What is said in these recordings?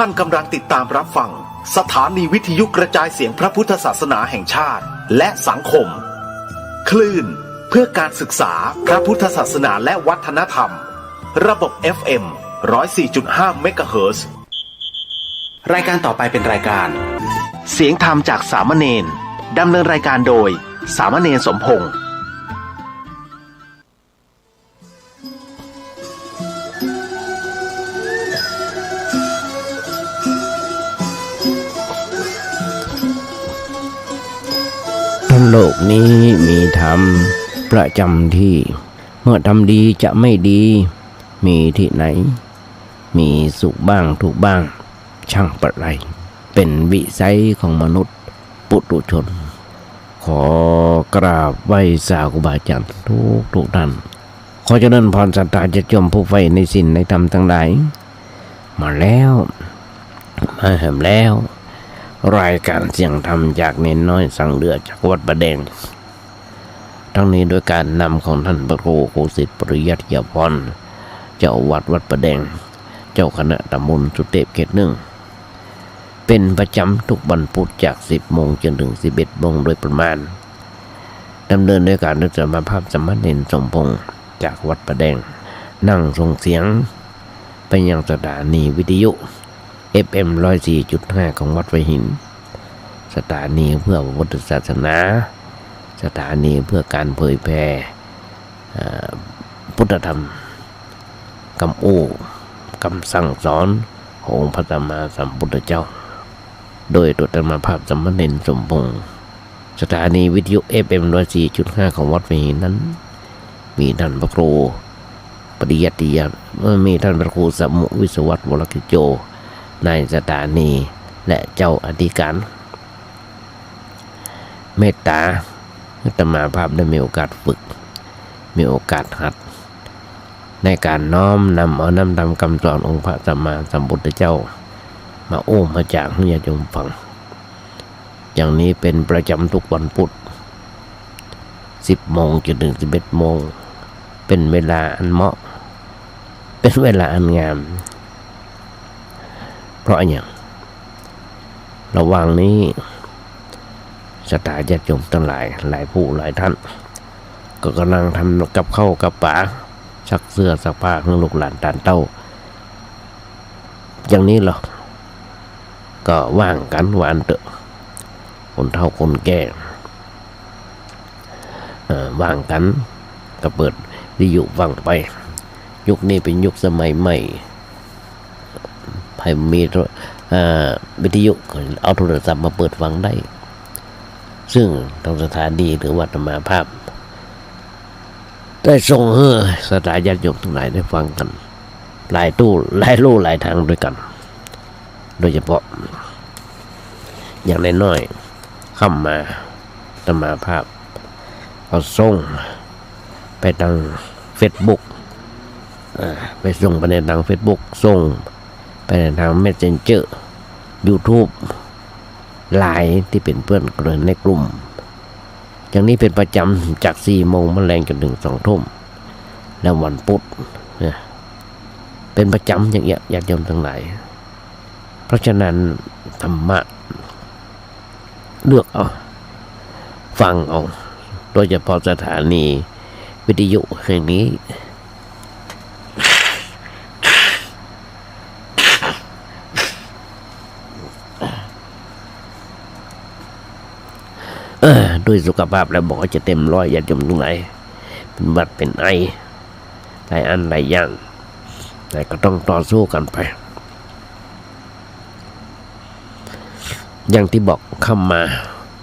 ท่านกำลังติดตามรับฟังสถานีวิทยุกระจายเสียงพระพุทธศาสนาแห่งชาติและสังคมคลื่นเพื่อการศึกษาพระพุทธศาสนาและวัฒนธรรมระบบ FM 104.5 เมกะเฮิรตซ์รายการต่อไปเป็นรายการเสียงธรรมจากสามเณรดำเนินรายการโดยสามเณรสมพงษ์โลกนี้มีธรรมประจำที่เมื่อทำดีจะไม่ดีมีที่ไหนมีสุขบ้างทุกข์บ้างช่างประไรเป็นวิสัยของมนุษย์ปุถุชนขอกราบไหว้สาธุบาอาจารย์ทุกท่านขอเจริญพรศรัทธาญาติโยมผู้ใฝ่ในศีลในธรรมทั้งหลายมาแล้วมาแหมแล้วรายการเสียงธรรมจากเนนน้อยสังเดือจากวัดประแดงทั้งนี้โดยการนำของท่านพระครูโคสิทธิ์ปริยัติยาพรเจ้าวัดประแดงเจ้าคณะตำบลสุเทพเขต 1เป็นประจำทุกวันพุธจาก 10 โมงจนถึง 11 โมงโดยประมาณดำเนินด้วยการนึกสมาภาพสมณเณรสมพงษ์จากวัดประแดงนั่งส่งเสียงไปยังสถานีวิทยุFM 104.5 ของวัดไวหินสถานีเพื่อพระพุทธศาสนาสถานีเพื่อการเผยแผ่พุทธธรรมคำอู้คำสั่งสอนขององค์พระสัมมาสัมพุทธเจ้าโดยตัวธรรมภาพสมณเณรสมพงษ์สถานีวิทยุ FM 104.5 ของวัดไวหินนั้นมีท่านพระครูปริยัติยามีท่านพระครูสมุวิศวัตรวรกิจโจนายสถานีและเจ้าอธิการเมตตาอาตมาภาพได้มีโอกาสฝึกมีโอกาสหัดในการน้อมนำเอาน้ำดำคำสอนองค์พระสัมมาสัมพุทธเจ้ามาโอ้มาจากให้ญาติโยมฟังอย่างนี้เป็นประจำทุกวันพุธ 10 โมงจนถึง 11 โมงเป็นเวลาอันเหมาะเป็นเวลาอันงามเพราะอย่างระหว่างนี้ศรัทธาญาติโยมทั้งหลายหลายผู้หลายท่านก็กำลังทำกับข้าวกับปลาซักเสื้อซักผ้าของลูกหลานตานเต้าอย่างนี้หรอกก็ว่างกันวานเตอะคนเฒ่าคนแก่ว่างกันก็เปิดวิทยุฟังไปยุคนี้เป็นยุคสมัยใหม่ให้มีวิทยุเอาโทรศัพท์มาเปิดฟังได้ซึ่งทางสถานีหรือวัดธรรมภาพได้ส่งให้สถาญาติโยมทั้งหลายได้ฟังกันหลายตู้หลายลู่หลายทางด้วยกันโดยเฉพาะอย่างน้อยๆเข้ามาธรรมภาพเอาส่งไปทาง Facebook ไปส่งไปในทาง Facebook ส่งไปในทาง Messenger YouTube ไลน์ที่เป็นเพื่อนกันในกลุ่มอย่างนี้เป็นประจำจาก 4 โมงมะแรงจนถึง 2 ทุ่มแล้ววันพุธเป็นประจำอย่างเงี้ยญาติโยมทั้งหลายเพราะฉะนั้นธรรมะเลือกเอาฟังเอาโดยเฉพาะสถานีวิทยุแห่งนี้ด้วยสุขภาพแล้วบอกว่าจะเต็มร้อยญาติโยมตรงไหนเป็นบัดเป็นไอหลายอันหลายอย่างแต่ก็ต้องต่อสู้กันไปอย่างที่บอกเข้ามา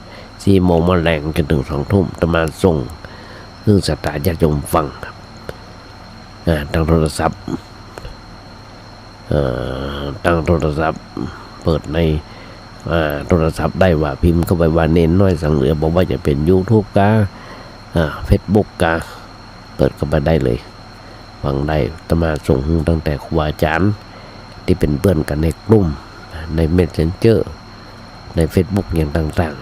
4 โมงมะแรงจนถึง 2 ทุ่มจะมาส่งซึ่งศรัทธาญาติโยมฟังครับทางโทรศัพท์เปิดในโทรศัพท์ได้ว่าพิมพ์เข้าไปว่าเน้นน้อยสังเหลือบอกว่าจะเป็น YouTube กาFacebook กาเปิดเข้าไปได้เลยฟังได้ตมาส่งตั้งแต่ครูอาจารย์ที่เป็นเพื่อนกันในกลุ่มใน Messenger ใน Facebook อย่างต่าง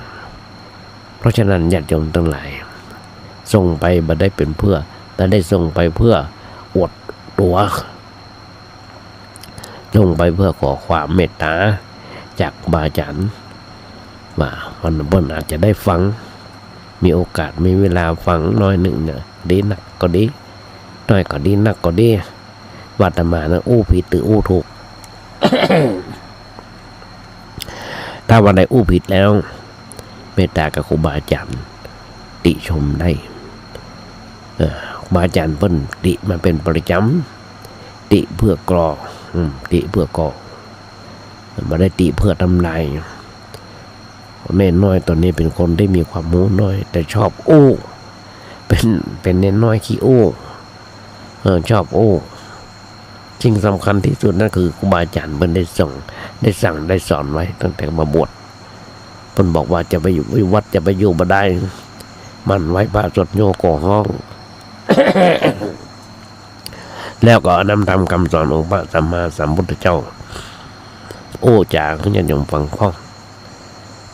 ๆเพราะฉะนั้นญาติโยมทั้งหลายส่งไปบ่ได้เป็นเพื่อแต่ได้ส่งไปเพื่ออวดตัว ลงไปเพื่อขอความเมตตาจากบาอาจารย์ว่าวันบนอาจจะได้ฟังมีโอกาสมีเวลาฟังน้อยหนึ่งเนี่ยดีนักก็ดีน้อยก็ดีนักก็ดีว่าแต่มานะอู้ผิดหรืออู้ถูก ถ้าวันใดอู้ผิดแล้วเมตตากับครูบาอาจารย์ติชมได้ครูบาอาจารย์เพิ่นติมาเป็นประจำติเพื่อกรอติเพื่อกรอมาได้ติเพื่อทำลายเน้นน้อยตอนนี้เป็นคนที่มีความรู้น้อยแต่ชอบโอ้เป็นเน้นน้อยขี้โอ้ชอบโอ้สิ่งสำคัญที่สุดนั่นคือครูบาอาจารย์เพิ่นได้สั่งได้สอนไว้ตั้งแต่มาบวชเพิ่นบอกว่าจะไปอยู่วัดจะไปอยู่บ่ได้มันไว้พระสดโยก่อห้อง แล้วก็นำธรรมคำสอนองค์พระสัมมาสัมพุทธเจ้าโอ้จาเขาจะยอมฟังข้อง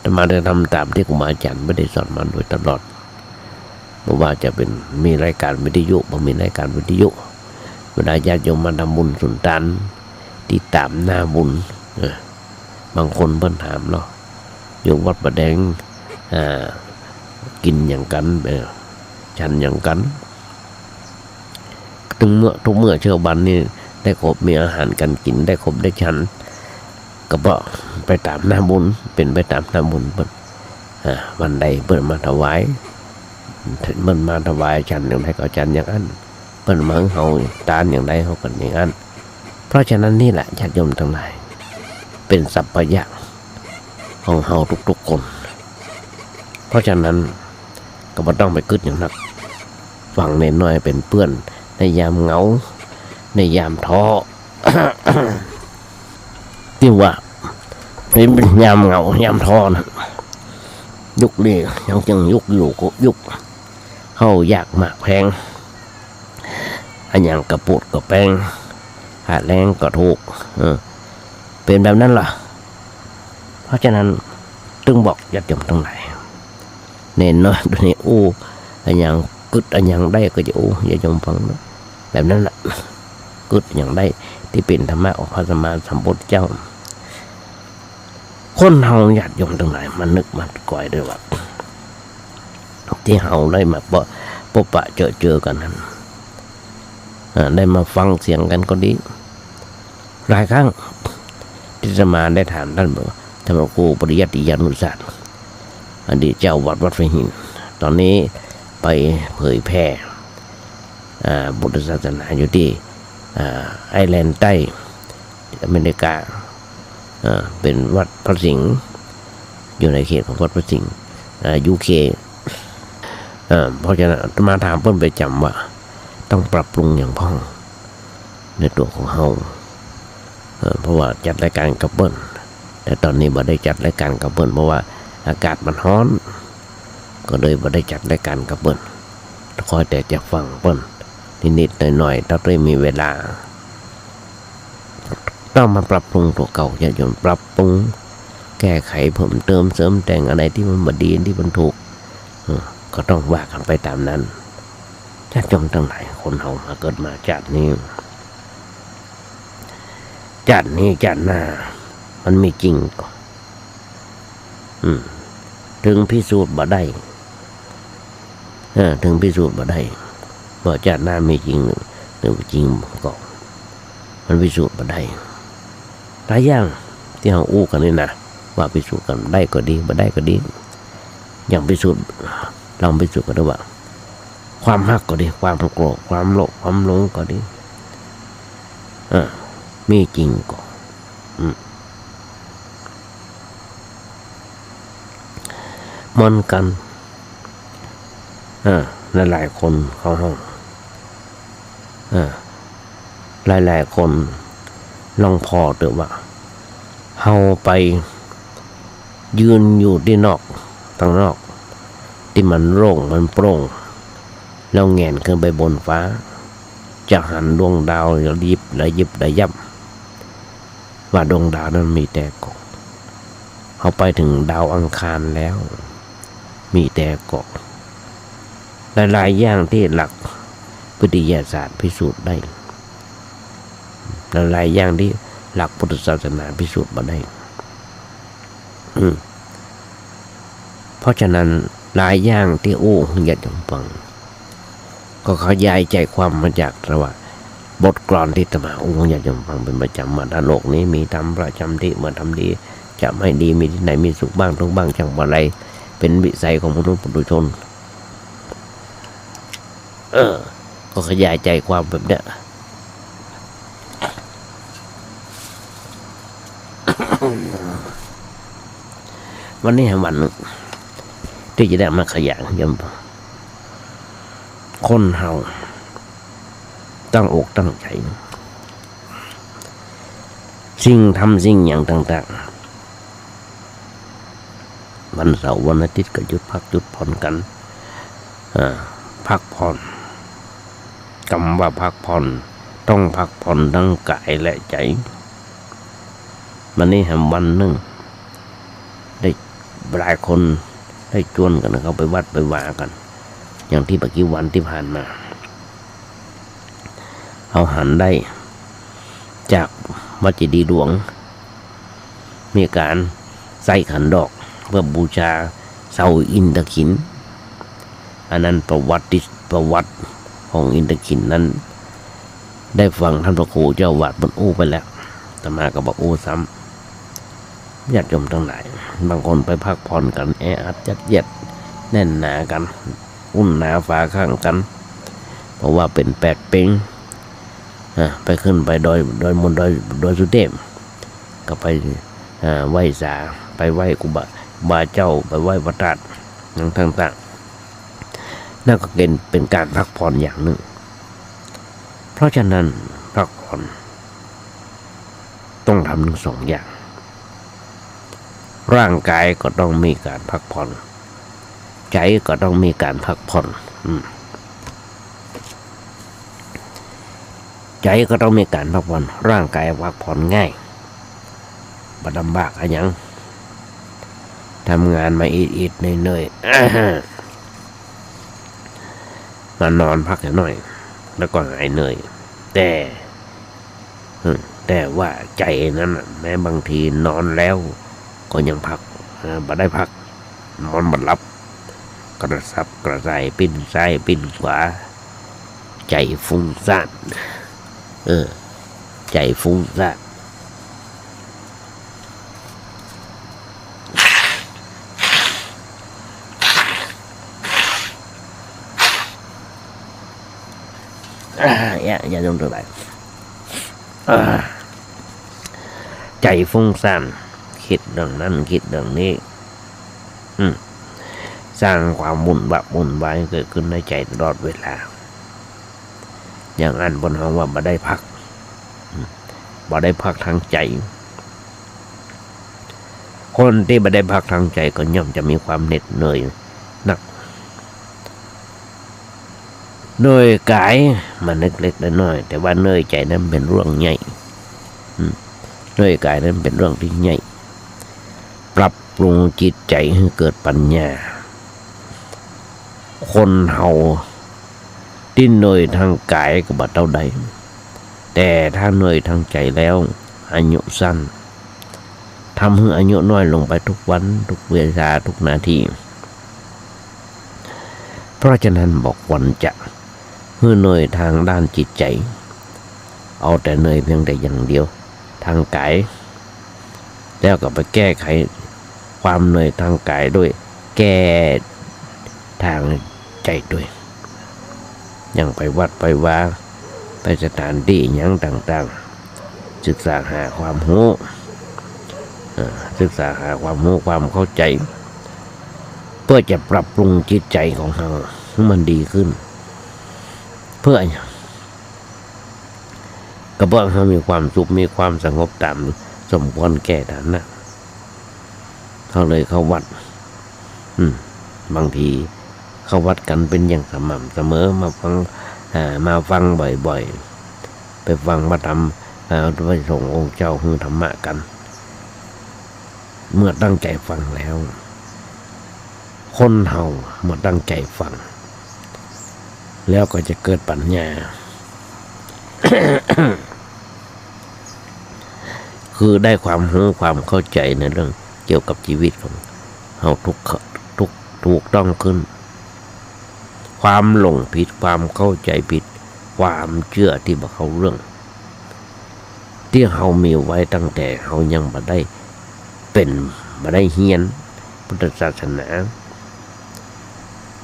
แต่มาได้ทำตามที่ครูบาอาจารย์ไม่ได้สอนมาโดยตลอดเพราะว่าจะเป็นมีรายการวิทยุบ่มีรายการวิทยุเวลาญาติโยมมาทำบุญสุนทานที่ตามหน้าบุญบางคนเพิ่นถามเนาะอยู่วัดประแดงกินอย่างกันฉันอย่างกันทุกเมื่อเช้าบันนี่ได้ครบมีอาหารกันกินได้ครบได้ฉันก็บอกไปตามหน้าบุญเป็นไปตามหน้าบุญเพิ่นวันใดเพิ่นมาถวายมันมาถวายฉันอย่างไรก็ฉันอย่างนั้นเพิ่นมาเฮาตานอย่างไรเฮาก็อย่างนั้นเพราะฉะนั้นนี่แหละญาติโยมทั้งหลายเป็นสัพพยะของเฮาทุกๆคนเพราะฉะนั้นก็บ่ต้องไปกึดอย่างนักฟังน้อยๆเป็นเพื่อนในยามเหงาในยามท้อ ที่ว่าเป็นยามเหงายามท้อนะยุคนี้ยังยุคอยู่ก็ยุคเฮายากมากแพงอันอย่างกระปุดกระแปงหาแรงก็ถูกเป็นแบบนั้นล่ะเพราะฉะนั้นตึงบอกญาติโยมทั้งหลายเน้นเนาะดูนี่อู้อันอย่างกึดอันอย่างได้ก็จะอู้ญาติโยมฟังเนาะแบบนั้นล่ะกึดอย่างได้ที่เป็นธรรมะของพระสัมมาสัมพุทธเจ้าคนเฮาญาติโยมทั้งหลายมันนึกมันก่อยด้วยว่าที่เฮาได้มาพบปะเจอกันนั้นได้มาฟังเสียงกันก็ดีหลายครั้งที่จะมาได้ถามท่านบอกท่านพระครูปริยัติยานุศาสตร์อดีตเจ้าวัดไฟหินตอนนี้ไปเผยแพร่พุทธศาสนาอยู่ที่ไอร์แลนด์ใต้อเมริกาเป็นวัดพระสิงห์อยู่ในเขตของวัดพระสิงห์UK เพราะฉะนั้นมาถามเพิ่นไปจำว่าต้องปรับปรุงอย่างพ้องในตัวของเฮาเพราะว่าจัดรายการกับเพิ่นแต่ตอนนี้บ่ได้จัดรายการกับเพิ่นเพราะว่าอากาศมันร้อนก็เลยบ่ได้จัดรายการกับเพิ่นคอยแต่จะฟังเพิ่นนิดๆหน่อยๆถ้าได้มีเวลาต้องมาปรับปรุงตัวเก่าอย่าหย่อนปรับปรุงแก้ไขเพิ่มเติมเสริมแต่งอะไรที่มันบ่ดีที่มันถูกก็ต้องว่ากันไปตามนั้นญาติโยมทั้งหลายคนเฮามาเกิดมาชาตินี้ชาติหน้ามันมีจริงก่อนถึงพิสูจน์บ่ได้ถึงพิสูจน์บ่ได้ว่าชาติหน้ามีจริงหรือจริงก็มันพิสูจน์บ่ได้หลายอย่างที่เฮาอู้กันนี่นะว่าพิสูจน์กันได้ก็ดีบ่ได้ก็ดีอย่างพิสูจน์ลองพิสูจน์กันดูว่าความรักก็ดีความโกรธความโลภความหลงก็ดีมีจริงก็มันกันหลายๆคนเขาห้องหลายๆคนลองพอเถอะว่าเฮาไปยืนอยู่ที่นอกทางนอกที่มันโล่งมันโปร่งแล้วแงนขึ้นไปบนฟ้าจะหันดวงดาวยิบระยับว่าดวงดาวนั้นมีแต่เกาะเขาไปถึงดาวอังคารแล้วมีแต่เกาะหลายๆอย่างที่หลักวิทยาศาสตร์พิสูจน์ได้หลายๆอย่างที่ หลักพุทธศาสนาพิสูจน์มาได้เพราะฉะนั้นหลายอย่างที่ญาติโยมฟังก็ขยายใจความมาจากระว่าบทกลอนที่อาตมาญาติโยมฟังเป็นประจำมาถ้าโลกนี้มีธรรมประจำที่เมื่อทำดีจะไม่ดีมีที่ไหนมีสุขบ้างทุกบ้างจังว่าอะไรเป็นวิสัยของมนุษย์ปุถุชนก็ขยายใจความแบบเนี้ย วันนี้วันหนึ่งที่จะได้มาขยายย้ำคนเฮาตั้งอกตั้งใจสิ่งทำสิ่งอย่างต่างๆวันเสาร์วันอาทิตย์ก็หยุดพักหยุดผ่อนกันพักผ่อนคำว่าพักผ่อนต้องพักผ่อนทั้งกายและใจวันนี้วันหนึ่งได้หลายคนได้ชวนกันเขาไปวัดไปวากัน อย่างที่เมื่อกี้วันที่ผ่านมาเอาหันได้จากวัดเจดีย์หลวงมีการใส่ขันดอกเพื่อบูชาเสาอินทขินอันนั้นประวัติของอินทขินนั้นได้ฟังท่านพระครูเจ้าวาดบนไปแล้วแต่มาก็บอกซ้ำญาติโยมทั้งหลายบางคนไปพักผ่อนกันแออัดยัดเยียดแน่นหนากันอุ่นหนาฝาข้างกันเพราะว่าเป็น8 เป้งไปขึ้นไปดอยมนดอยสุเทพก็ไปไหว้สาไปไหว้ครูบาเจ้าไปไหว้พระธาตุต่างๆนั่นก็เป็นการพักผ่อนอย่างหนึ่งเพราะฉะนั้นพักผ่อนต้องทำทั้ง2 อย่างร่างกายก็ต้องมีการพักผ่อนใจก็ต้องมีการพักผ่อนใจก็ต้องมีการพักผ่อนร่างกายพักผ่อนง่ายบ่ลำบากอะไรยังทำงานมาอิดเหนื่อยมานอนพักหน่อยแล้วก็หายเหนื่อยแต่ว่าใจนั้นแม้บางทีนอนแล้วก็ยังพักบ่ได้พักนอนบ่หลับกระสับกระส่ายปิ้นซ้ายปิ้นขวาใจฟุ้งซ่านใจฟุ้งซ่านอย่าลงตัวไหนใจฟุ้งซ่านคิดเรื่องนั้นคิดเรื่องนี้สร้างความวุ่นวายเกิดขึ้นในใจตลอดเวลาอย่างอันบนห้องว่าบ่ได้พักทางใจคนที่บ่ได้พักทางใจก็ย่อมจะมีความเหน็ดเหนื่อยหนักเหนื่อยกายมันเล็กๆน้อยๆแต่ว่าเหนื่อยใจนั้นเป็นเรื่องใหญ่เหนื่อยกายนั้นเป็นเรื่องที่ใหญ่ปรับปรุงจิตใจให้เกิดปัญญาคนเฮาที่เหนื่อยทางกายก็บ่เท่าใดแต่ถ้าเหนื่อยทางใจแล้วอายุสั้นทำให้อายุน้อยลงไปทุกวันทุกเวลาทุกนาทีเพราะฉะนั้นบอกวันจะให้เหนื่อยทางด้านจิตใจเอาแต่เหนื่อยเพียงแต่อย่างเดียวทางกายแล้วก็ไปแก้ไขความเหนื่อยทางกายด้วยแก้ทางใจด้วยอย่างไปวัดไปวาไปสถานที่อย่างต่างๆศึกษาหาความรู้ความเข้าใจเพื่อจะปรับปรุงจิตใจของเราให้มันดีขึ้นเพื่อก็เพื่อให้มีความสุขมีความสงบตามสมควรแก่ฐานะเขาเลยเข้าวัดบางทีเข้าวัดกันเป็นอย่างสม่ำเสมอมาฟังบ่อยๆไปฟังมาทำไปส่งองค์เจ้าคือธรรมะกันเมื่อตั้งใจฟังแล้วคนเฮาเมื่อตั้งใจฟังแล้วก็จะเกิดปัญญา คือได้ความรู้ความเข้าใจในเรื่องเกี่ยวกับชีวิตของเราถูกต้องขึ้นความหลงผิดความเข้าใจผิดความเชื่อที่บ่เข้าเรื่องที่เรามีไว้ตั้งแต่เรายังบ่ได้เป็นบ่ได้เฮียนพุทธศาสนา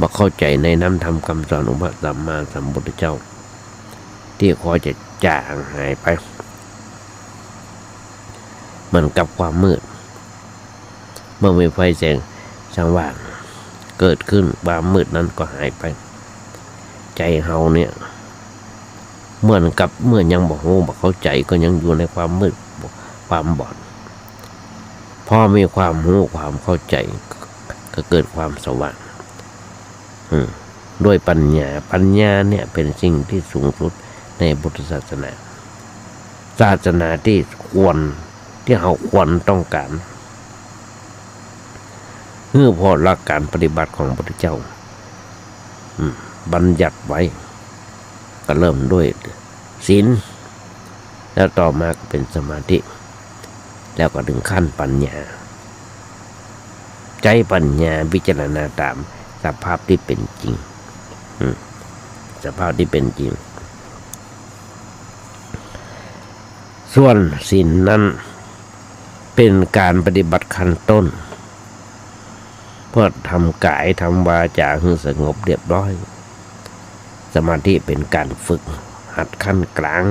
บ่เข้าใจในน้ำธรรมคำสอนของพระสัมมาสัมพุทธเจ้าที่คอยจะจางหายไปเหมือนกับความมืดเมื่อมีไฟแสงสว่างเกิดขึ้นความมืดนั้นก็หายไปใจเฮาเนี่ยเหมือนกับเมื่อยังบ่รู้บ่เข้าใจก็ยังอยู่ในความมืดความบอดพอมีความรู้ความเข้าใจก็เกิดความสว่างด้วยปัญญาเนี่ยเป็นสิ่งที่สูงสุดในพุทธศาสนาที่เราควรต้องการพอหลักการปฏิบัติของพระพุทธเจ้าบัญญัติไว้ก็เริ่มด้วยศีลแล้วต่อมาก็เป็นสมาธิแล้วก็ถึงขั้นปัญญาใจปัญญาพิจารณาตามสภาพที่เป็นจริงสภาพที่เป็นจริงส่วนศีลนั้นเป็นการปฏิบัติขั้นต้นเพื่อทำกายทำวาจาให้สงบเรียบร้อยสมาธิเป็นการฝึกหัดขั้นกลาง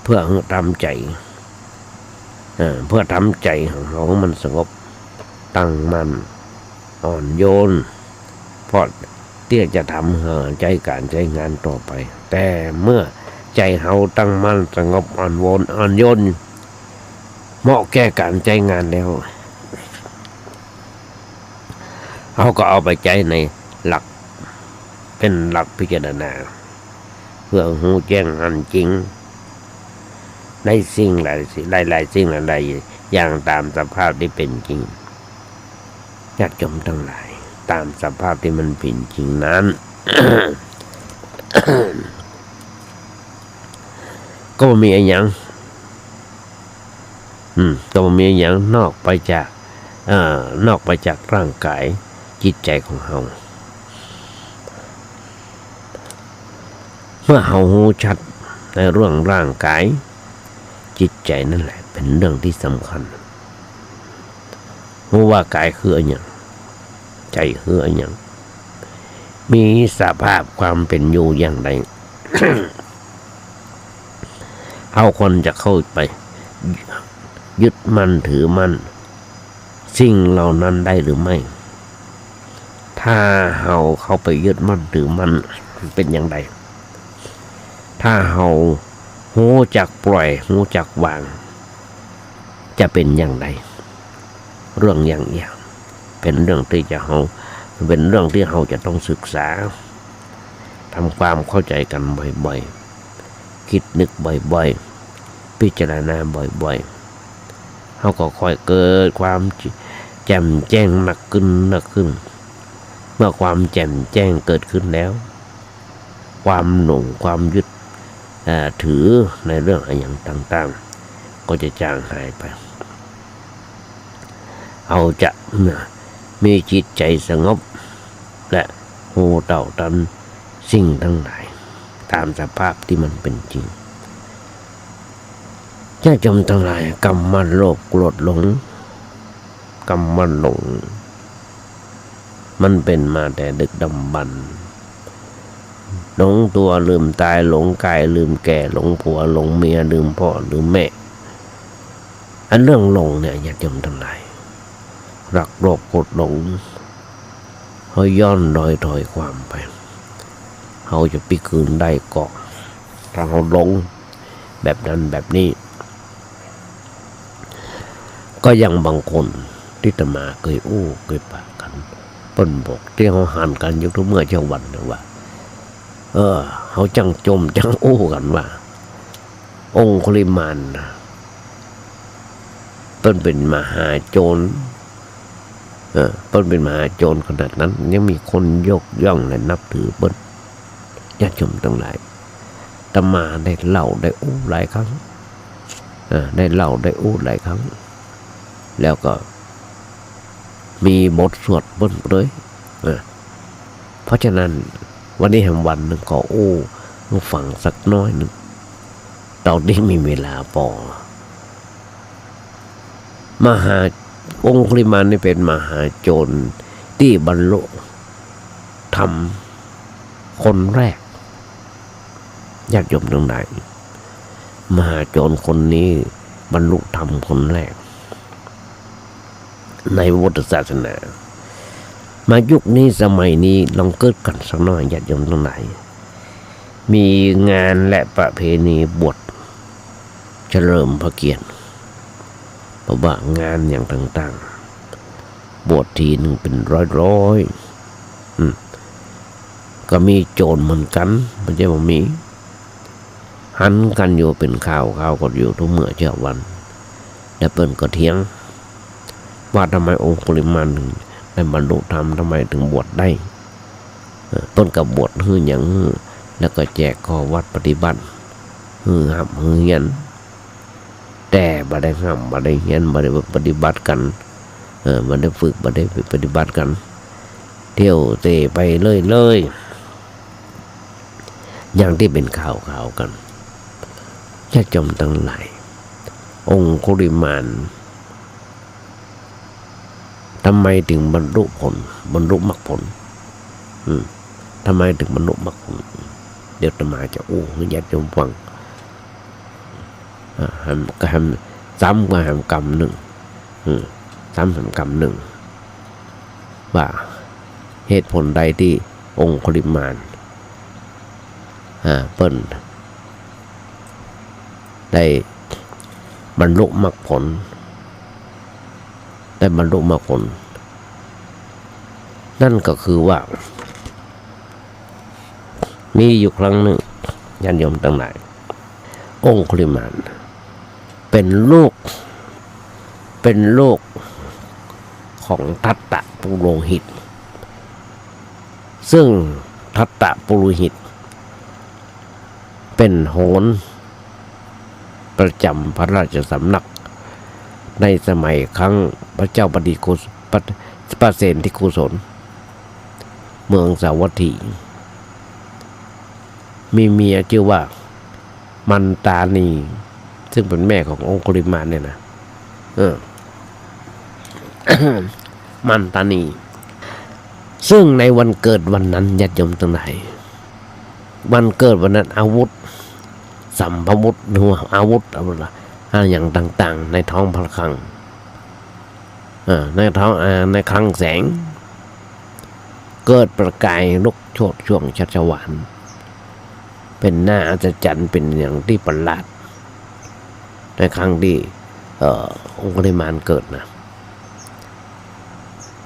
เพื่อทำใจของเรามันสงบตั้งมั่นอ่อนโยนเพราะที่จะทำใจการใจงานต่อไปแต่เมื่อใจเราตั้งมั่นสงบอ่อนโยนเหมาะแก่การใจงานแล้วเขาก็เอาไปใจในหลักเป็นหลักพิจารณาเพื่อหูแจ้งอันจริงในสิ่งหลายสิ่งหลายอย่างตามสภาพที่เป็นจริงญาติโยมทั้งหลายตามสภาพที่มันเป็นจริงนั้น ก็มีอะไรอย่างก็มีอะไรอย่างนอกไปจากร่างกายจิตใจของเราเมื่อเรารู้ชัดในเรื่องร่างกายจิตใจนั่นแหละเป็นเรื่องที่สำคัญรู้ว่ากายคืออะไรอย่างใจคืออะไรอย่างมีสภาพความเป็นอยู่อย่างไร เอาคนจะเข้าไปยึดมั่นถือมั่นสิ่งเหล่านั้นได้หรือไม่ถ้าเราเข้าไปยึดมั่นถือมั่นเป็นอย่างไรถ้าเราหูจักปล่อยหูจักวางจะเป็นอย่างไรเรื่องอย่างเป็นเรื่องที่เราจะต้องศึกษาทำความเข้าใจกันบ่อยๆคิดนึกบ่อยๆพิจารณาบ่อยๆเขาก็ค่อยเกิดความแจ่มแจ้งหนักขึ้นเมื่อความแจ่มแจ้งเกิดขึ้นแล้วความหลงความยึดถือในเรื่องอะไรอย่างต่างๆก็จะจางหายไปเอาจะมีจิตใจสงบและหูเต่าตันสิ่งทั้งหลายตามสภาพที่มันเป็นจริงญาติโยมทั้งหลายกรรมมันโลภโกรธหลงกรรมมันหลงมันเป็นมาแต่ดึกดำบรรพ์หลงตัวลืมตายหลงกายลืมแก่หลงผัวหลงเมียลืมพ่อลืมแม่อันเรื่องหลงเนี่ยญาติโยมทั้งหลายรักโลภโกรธหลงเขาย้อนดอยถอยความไปเขาจะไปคืนได้ก่อนถ้าเขาหลงแบบนั้นแบบนี้ก็ยังบางคนที่ตมาเคยปากกันเปิ้นบอกที่เขาหันกันอยู่ทุกเมื่อเช้าวันนะว่าเขาจังจมจังกันว่าองคุลิมานเปิ้นเป็นมหาโจรเปิ้นเป็นมหาโจรขนาดนั้นยังมีคนยกย่องและนับถือเปิ้นญาติโยมทั้งหลายตมาได้เล่าได้หลายครั้ง ได้เล่าได้อู้หลายครั้งแล้วก็มีบทสวดเบิ้ลเลยเพราะฉะนั้นวันนี้แห่งวันหนึ่งก็อู้ฟังสักน้อยหนึ่งตอนนี้มีเวลาพอมหาองคุลิมานนี่เป็นมหาโจรที่บรรลุธรรมคนแรกญาติโยมทั้งหลายมหาโจรคนนี้บรรลุธรรมคนแรกในพุทธศาสนามายุคนี้สมัยนี้ลองเกิดกันสักหน่อยญาติโยมทั้งหลายมีงานและประเพณีบวชเฉลิมพระเกียรติเพราะว่างานอย่างต่างๆบวชทีหนึ่งเป็นร้อยก็มีโจรเหมือนกันไม่ใช่ว่ามีหันกันอยู่เป็นข่าวก็อยู่ทุกเมื่อเช้าวันแต่เปิ้นก็เถียงว่าทำไมองคุลิมานถึงได้บรรลุธรรมทำไมถึงบวชได้เปิ้นกับบวชฮื้อหยังแล้วก็แจกข้อวัดปฏิบัติฮื้อหับฮื้อเฮียนแต่บ่ได้ห้ามบ่ได้เฮียนบ่ได้ปฏิบัติกันบ่ได้ฝึกบ่ได้ปฏิบัติกันเที่ยวเตะไปเลยอย่างที่เป็นข่าวกันญาติโยมทั้งหลายองคุลิมานทำไมถึงบรรลุมรรคผลทำไมถึงบรรลุมรรคผลเดี๋ยวอาตมาจะให้ญาติโยมฟังก็ทำซ้ำก็ทำกรรมหนึ่งซ้ำทำกรรมหนึ่งว่าเหตุผลใดที่องคุลิมานเปิ้นได้บรรลุมรรคผลนั่นก็คือว่ามีอยู่ครั้งหนึ่งญาติโยมทั้งหลายองคุลิมานเป็นลูกของทัตตะปุโรหิตซึ่งทัตตะปุโรหิตเป็นโหรประจำพระราชสำนักในสมัยครั้งพระเจ้าปเสนที่กุศลเมืองสาวัตถีมีเมียชื่อว่ามันตานีซึ่งเป็นแม่ขององคุลิมานเนี่ยนะมันตานีซึ่งในวันเกิดวันนั้นญาติโยมทั้งหลายวันเกิดวันนั้นอาวุธสัมภวุธหรืออาวุธอะไรอย่างต่างๆในท้องพระคลังในคลังแสงเกิดประกายลุกโชติช่วงชัชวาลเป็นหน้าอัศจรรย์เป็นอย่างที่ประหลาดในครั้งที่องคุลิมานเกิดนะ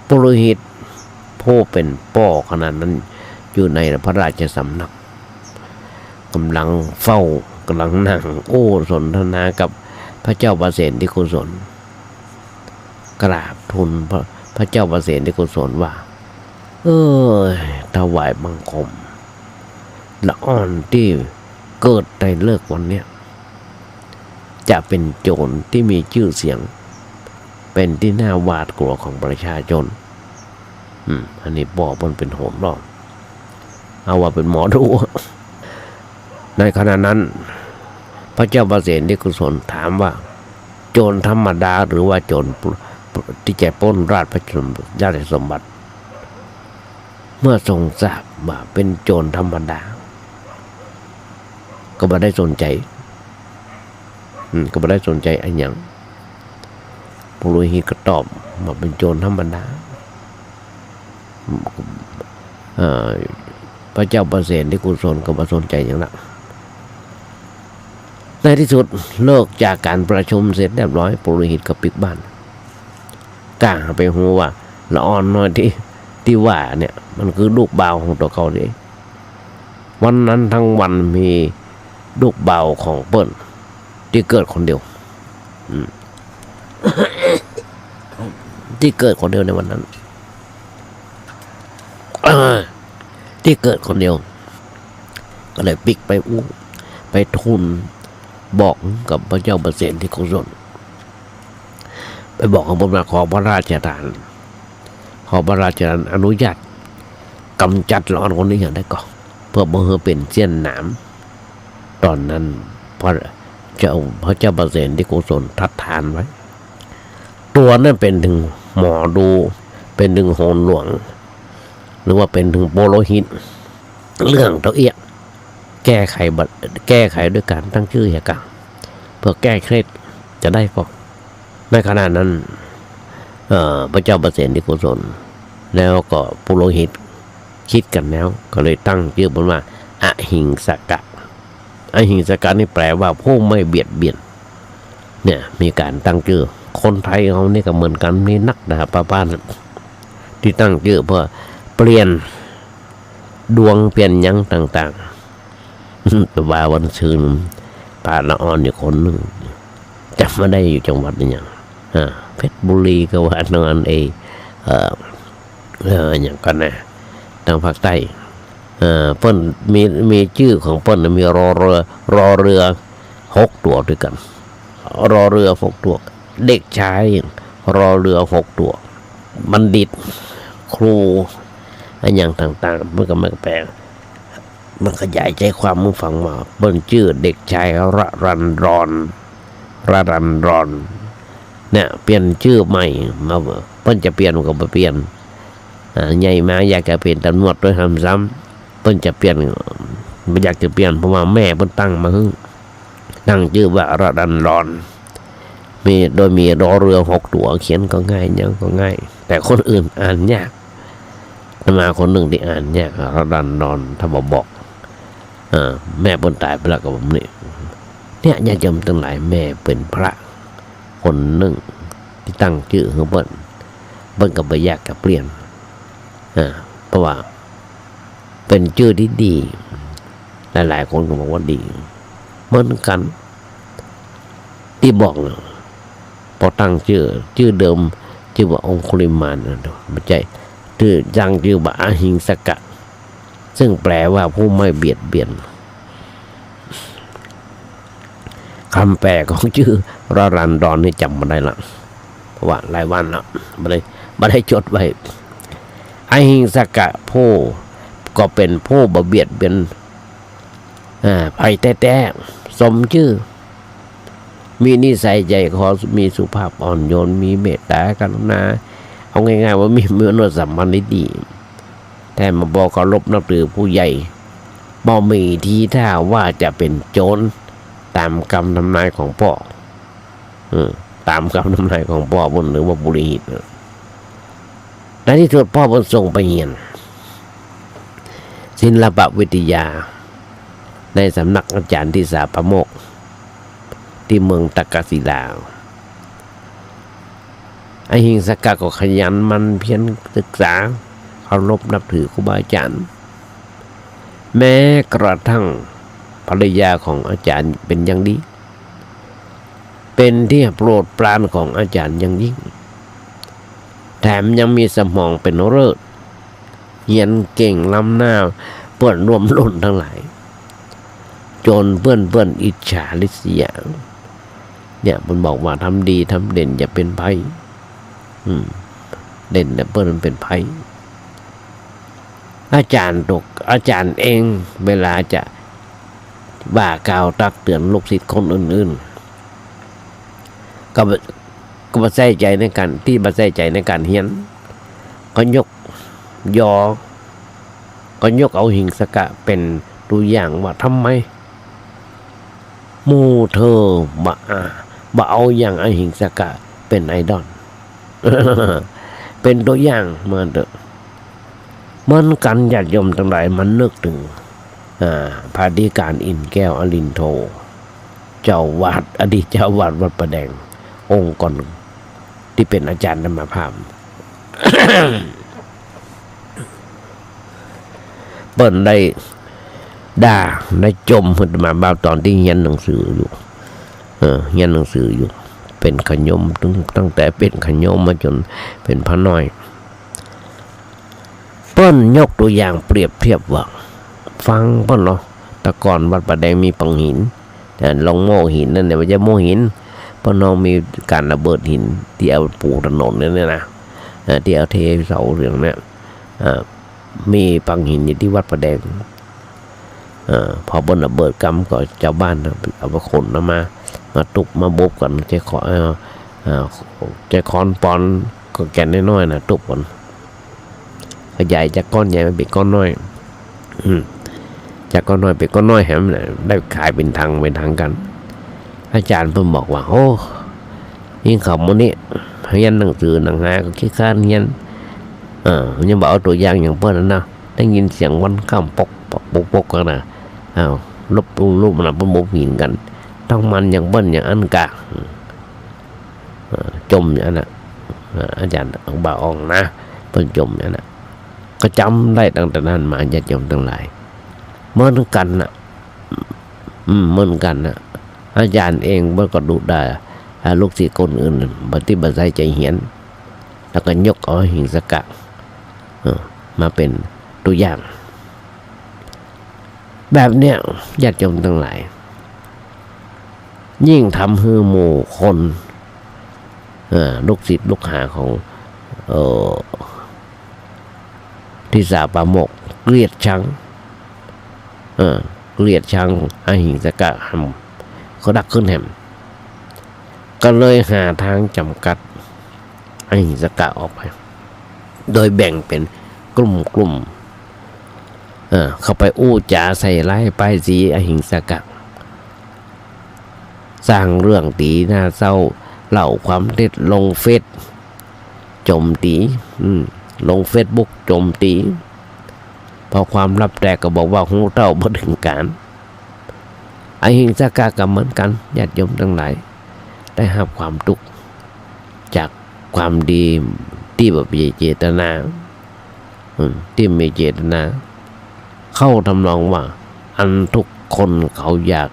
ปุโรหิตผู้เป็นป่อขนาดนั้นอยู่ในพระราชสำนักกำลังนั่งสนทนากับพระเจ้าปเสนที่กุศลกราบทูลพระเจ้าปเสนที่กุศลว่าถวายบังคมละอ่อนที่เกิดในเลิกวันเนี้ยจะเป็นโจรที่มีชื่อเสียงเป็นที่น่าหวาดกลัวของประชาชนอันนี้บอกมันเป็นโหดหรอกเอาว่าเป็นหมอดูในขณะนั้นพระเจ้าปเสนที่กุศลถามว่าโจรธรรมดาหรือว่าโจรที่จะปล้นราชสมบัติเมื่อทรงทราบว่าเป็นโจรธรรมดาก็ไม่ได้สนใจอันอย่างปุโรหิตก็ตอบว่าเป็นโจรธรรมดาพระเจ้าปเสนที่กุศลก็ไม่สนใจอย่างนั้นในที่สุดเลิกจากการประชุมเสร็จเรียบร้อยปุโรหิตก็ปิดบ้านกล้าไปหูว่าละอ่อนน้อยที่ว่าเนี่ยมันคือลูกบ่าวของตัวเขาเองวันนั้นทั้งวันมีลูกบ่าวของเปิ้ลที่เกิดคนเดียวที่เกิดคนเดียวในวันนั้นที่เกิดคนเดียวก็เลยปิกไปทูล บอกกับพระเจ้าประเสริฐที่โกศลไปบอกของผมมาขอพระราชทานขอพระราชทานอนุญาตกำจัดละออนคนนี้อย่างได้ก่อนเพื่อบ่ให้เป็นเสี้ยนหนามตอนนั้นพระเจ้าประเสริฐที่โกศลทัดทานไว้ตัวนั้นเป็นถึงหมอดูเป็นถึงโหนหลวงหรือว่าเป็นถึงโปโลหิตเรื่องตัวเอียแก้ไขด้วยการตั้งชื่อเหตุการณ์เพื่อแก้เคล็ดจะได้ก็ในขณะนั้นพระเจ้าประเสริฐที่โกศลแล้วก็โปโลหิตคิดกันแล้วก็เลยตั้งชื่อว่าอหิงสกะอหิงสกะนี่แปลว่าผู้ไม่เบียดเบียนเนี่ยมีการตั้งชื่อคนไทยเขานี่ก็เหมือนกันมีนักดาบป้าที่ตั้งชื่อเพื่อเปลี่ยนดวงเปลี่ยนยังต่างๆแต่ว่าวันชื่นปาละอ่อนอยู่คนหนึ่งจำมาได้อยู่จังหวัดนี่อย่างเพชรบุรีก็ว่านอนอย่างกันนะทางภาคใต้เปิ้นมีชื่อของเปิ้นมีรอเรือ6 ตัวด้วยกันรอเรือ6 ตัวเด็กชายรอเรือ6 ตัวบัณฑิตครูอย่างต่างๆมันก็ไม่แปลกมันขยายใจความมึงฟังมาเปิ้นชื่อเด็กชายระรันรอนเนี่ยเปลี่ยนชื่อใหม่มาเปิ้นจะเปลี่ยนก็บ่เปลี่ยนใหญ่มาอยากจะเปลี่ยนตำรวจด้วยซ้ำเปิ้นจะเปลี่ยนไม่อยากจะเปลี่ยนเพราะว่าแม่เปิ้นตั้งมาตั้งชื่อว่าระรันรอนโดยมีรอเรือ6 ตัวเขียนก็ง่ายยังก็ง่ายแต่คนอื่นอ่านยากมาคนหนึ่งที่อ่านยากระรันรอนถ้าบอกแม่เปิ้นตายไปแล้วก็ผมเนี่ยญาติโยมทั้งหลายแม่เป็นพระคนหนึ่งที่ตั้งชื่อของเปิ้นก็บ่อยากจะเปลี่ยนเพราะว่าเป็นชื่อที่ดีหลายๆคนก็บอกว่าดีเหมือนกันที่บอกพอตั้งชื่อเดิมชื่อว่าองคุลิมานไม่ใช่ชื่อยังชื่อว่าอหิงสกะซึ่งแปลว่าผู้ไม่เบียดเบียนคำแปลของชื่อระรันดอนนี่จำมาได้ละเพราะว่าหลายวันแล้วไม่ได้จดไว้อหิงสกะผู้ก็เป็นผู้บ่เบียดเบียนภัยแท้ๆสมชื่อมีนิสัยใจคอมีสุภาพอ่อนโยนมีเมตตากรุณาเอาง่ายๆว่ามีมนุษยสัมพันธ์ที่ดีแต่มาบอกเคารพนับถือผู้ใหญ่บ่มีทีท่าว่าจะเป็นโจรตามคำทำนายของพ่อตามคำทำนายของพ่อบนหรือว่าบุรีหิตในที่สุดพ่อบนส่งไปเรียนศิลปวิทยาในสำนักอาจารย์ที่สาปโมกที่เมืองตะกศิลาอหิงสกะก็ขยันมันเพียรศึกษาเคารพนับถือครูบาอาจารย์แม้กระทั่งภรรยาของอาจารย์เป็นอย่างดีเป็นที่โปรดปรานของอาจารย์อย่างยิ่งแถมยังมีสมองเป็นเลิศเรียนเก่งล้ำหน้าเพื่อนร่วมรุ่นทั้งหลายจนเพื่อนอิจฉาริษยาเนี่ยมันบอกว่าทำดีทำเด่นอย่าเป็นภัยเด่นแต่เพื่อนมันเป็นภัยอาจารย์เองเวลาจะว่ากล่าวตักเตือนลูกศิษย์คนอื่นๆก็มาใส่ใจในการเรียนก็ยกเอาหิงสกะเป็นตัวอย่างว่าทำไมหมู่เธอบ่เอาอย่างอหิงสกะเป็นไอดอล เป็นตัวอย่างมาเถอะมันกันญาติโยมทั้งหลายมันนึกถึงพาธิการอินแก้วอลินโทเจ้าวาดอดีตเจ้าวาดวัดประแดงองค์ก่อนที่เป็นอาจารย์ธรรมภาพ เปิ้นได้ด่าได้จมขึ้นมาบ้างตอนที่เรียนหนังสืออยู่เรียนหนังสืออยู่เป็นขยมตั้งแต่เป็นขยมมาจนเป็นพระน้อยเปิ้นยกตัวอย่างเปรียบเทียบว่าฟังเปิ้นเนาะแต่ก่อนวัดประแดงมีปังหิน แต่ลงโม่หินนั่นเนี่ยมันจะโม่หินเพราะน้องมีการระเบิดหินที่เอาปูถนนเนี่ยนะที่เอาเทเสาเหลืองเนี่ยมีปังหินอยู่ที่วัดประแดงพอบนระเบิดกำก็เจ้าบ้านเอาไปขนมาตุกมาบุบกันใจคอนปอนก็แก่นน้อยๆนะตุกกันขยายจากก้อนใหญ่มาเป็นก้อนน้อยจากก้อนน้อยเป็นก้อนน้อยแหมได้ขายเป็นทางกันอาจารย์เพิ่มบอกว่าโอ้ยิ่งขำมันนี่เรียนหนังสือหนังหาก็คิดค้านเรียนยังบอกเอาตัวอย่างอย่างเพื่อนนะได้ยินเสียงวันข้ามปกกันนะลบรูปมันเป็นมุกหินกันต้องมันอย่างเบิ้ลอย่างอันกะจมอย่างนั้นอาจารย์บ่าอองนะเพิ่นจมอย่างนั้นก็จำได้ตั้งแต่นั้นมาญาติโยมทั้งหลายเหมือนกันนะเหมือนกันนะอาจารย์เองเมื่อก็ดูได้ลูกศิษย์คนอื่นปฏิบัติใจเหียนแล้วก็ยกเอาหิงสกัดมาเป็นตัวอย่างแบบเนี้ยญาติโยมทั้งหลายยิ่งทำให้หมู่คนลูกศิษย์ลูกหาของทิสาปาโมกเกลียดชังเกลียดชังอหิงสกะหำเขาดักขึ้นแหมก็เลยหาทางจำกัดอหิงสกะออกไปโดยแบ่งเป็นกลุ่มเข้าไปอู้จาใส่ร้ายป้ายสีอหิงสกะสร้างเรื่องตีหน้าเศร้าเล่าความเท็จลงเฟซโจมตีลงเฟซบุ๊กโจมตีพอความลับแตกก็บอกว่าหูเต้าบ่ถึงการอหิงสกะก็เหมือนกันญาติโยมทั้งหลายได้รับความทุกข์จากความดีที่แบบมีเจตนาที่มีเจตนาเข้าทำนองว่าอันทุกคนเขาอยาก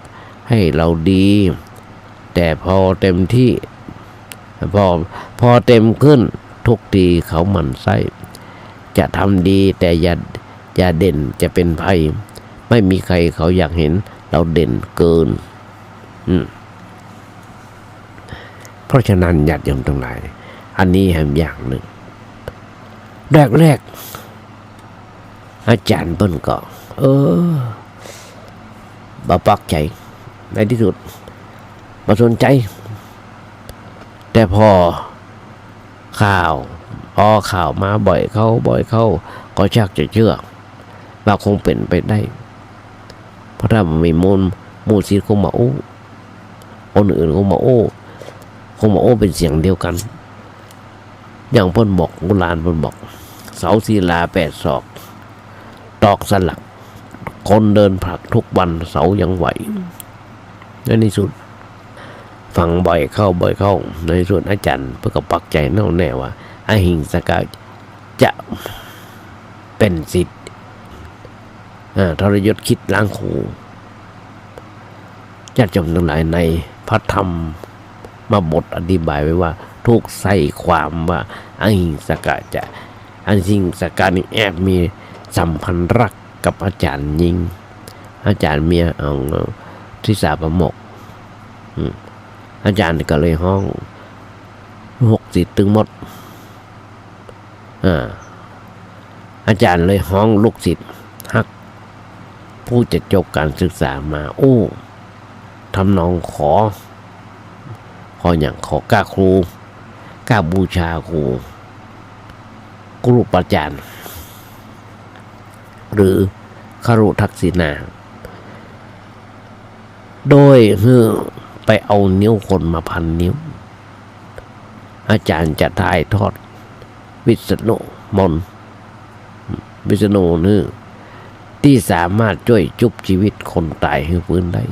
ให้เราดีแต่พอเต็มที่พอเต็มขึ้นทุกทีเขาหมั่นไส้จะทำดีแต่อย่าเด่นจะเป็นภัยไม่มีใครเขาอยากเห็นเราเด่นเกินเพราะฉะนั้นญาติโยมทั้งหลายอันนี้แห่งอย่างหนึ่งแรกอาจารย์เปิ้นก็บ่ปักใจในที่สุดบ่สนใจแต่พอข่าวมาบ่อยเข้าก็ชักจะเชื่อว่าคงเป็นไปได้เพราะถ้ามีมูลศิษย์คงมาอู้คนอื่นคงมาอู้เป็นเสียงเดียวกันอย่างเพิ่นบอกโบราณเพิ่นบอกเสาศิลา8 ศอกตอกสลักคนเดินผลักทุกวันเสายังไหวในที่สุดฟังบ่อยเข้าในส่วนอาจารย์เพื่อกับปักใจแน่วแน่ว่าอหิงสกะจะเป็นสิทธิ์ทรยศคิดล้างขู่ญาติโยมทั้งหลายในพระธรรมมาบทอธิบายไว้ว่าทุกใส่ความว่าอหิงสกะนี่แอบมีสัมพันธ์รักกับอาจารย์ยิงอาจารย์เมียเอาทิสาปโมกอาจารย์ก็เลยห้อง60 ถึงหมดอาจารย์เลยห้องลูกศิษย์ฮักผู้จะจบการศึกษามาทำนองขออย่างขอกล้าครูกล้าบูชาครูอาจารย์หรือครุทักษิณาโดยไปเอานิ้วคนมาพันนิ้วอาจารย์จะถ่ายทอดวิษณุมนต์วิษณุนี่ที่สามารถช่วยชุบชีวิตคนตายให้ฟื้นได้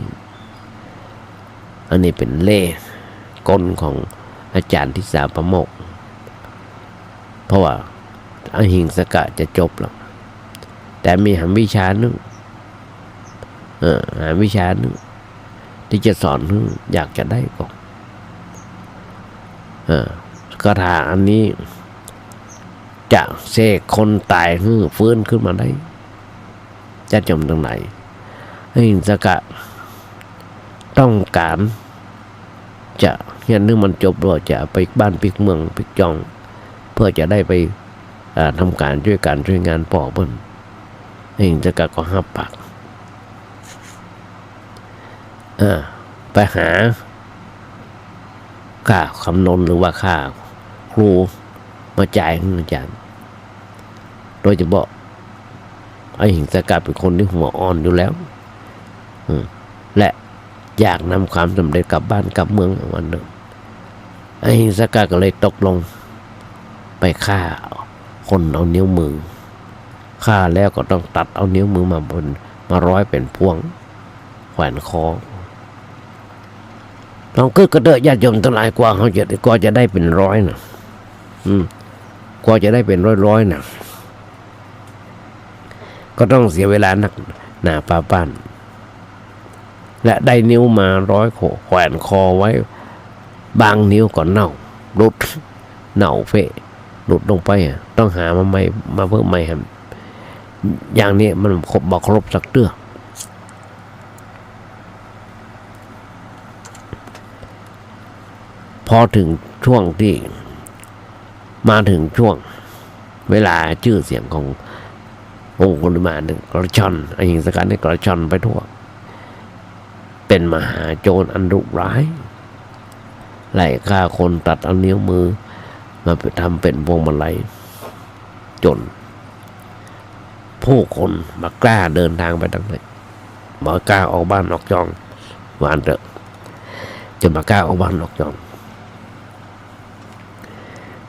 อันนี้เป็นเล่กลของอาจารย์ทิสาปโมกเพราะว่าอหิงสกะจะจบแล้วแต่มีหาวิชาหนึ่งที่จะสอนอยากจะได้ก็คาถาอันนี้จะเสกคนตายฟื้นขึ้นมาได้จะจมตรงไหนอหิงสกะ ต้องการจะเรียนนึงมันจบแล้วจะไปบ้านปิกเมืองปิกจอง เพื่อจะได้ไปทำการช่วยงานป่อเปิ้นเองจะก็ห้าปากไปหาค่าคำนวณหรือว่าค่าครูมาจ่ายให้อาจารย์โดยเฉพาะไอ้หิงสกัดเป็นคนที่หัวอ่อนอยู่แล้วและอยากนำความสำเร็จกลับบ้านกลับเมืองวันหนึ่งไอ้หิงสกัดก็เลยตกลงไปฆ่าคนเอานิ้วมือฆ่าแล้วก็ต้องตัดเอานิ้วมือมาร้อยเป็นพวงแขวนคอลองกระเดาะญาติโยมทั้งหลายกว่าเขาจะได้เป็นร้อยนะกว่าจะได้เป็นร้อยนะก็ต้องเสียเวลานักหนาป้าปั้นและได้นิ้วมาร้อยแขวนคอไว้บางนิ้วก็เน่ารุดเน่าเฟะหลุดลงไปต้องหามาใหม่มาเพิ่มใหม่ครับอย่างนี้มันบอกครบสักเตื้อพอถึงช่วงที่มาถึงช่วงเวลาชื่อเสียงขององค์กุลิมาเนี่ยกระชอนไอ้หิงสกัดเนี่ยกระชอนไปทั่วเป็นมหาโจรอันดุร้ายไล่ฆ่าคนตัดเอานิ้วมือมาทำเป็นพวงมาลัยจนผู้คนมากล้าเดินทางไปทางไหนมากล้าออกบ้านออกจองวานเถอะจะมากล้าออกบ้านออกจอง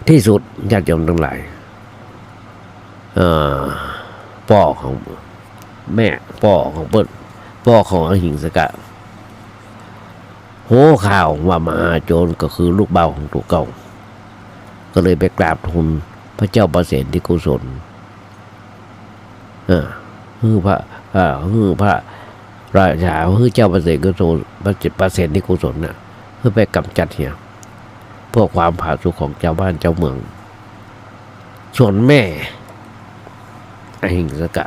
ที่สุดญาติโยมทั้งหลายพ่อของแม่พ่อของเปิ้ลพ่อของอหิงสกะโหข่าวว่ามหาโจรก็คือลูกเบาของตัวเก่าก็เลยไปกราบทูลพระเจ้าประเสนที่กุศลฮือพระราชาฮือเจ้าประเสนกุศลประเสนที่กุศลน่ะเพื่อไปกำจัดเนี่ยเพื่อความผาสุกของเจ้าบ้านเจ้าเมืองส่วนแม่อหิงสกะ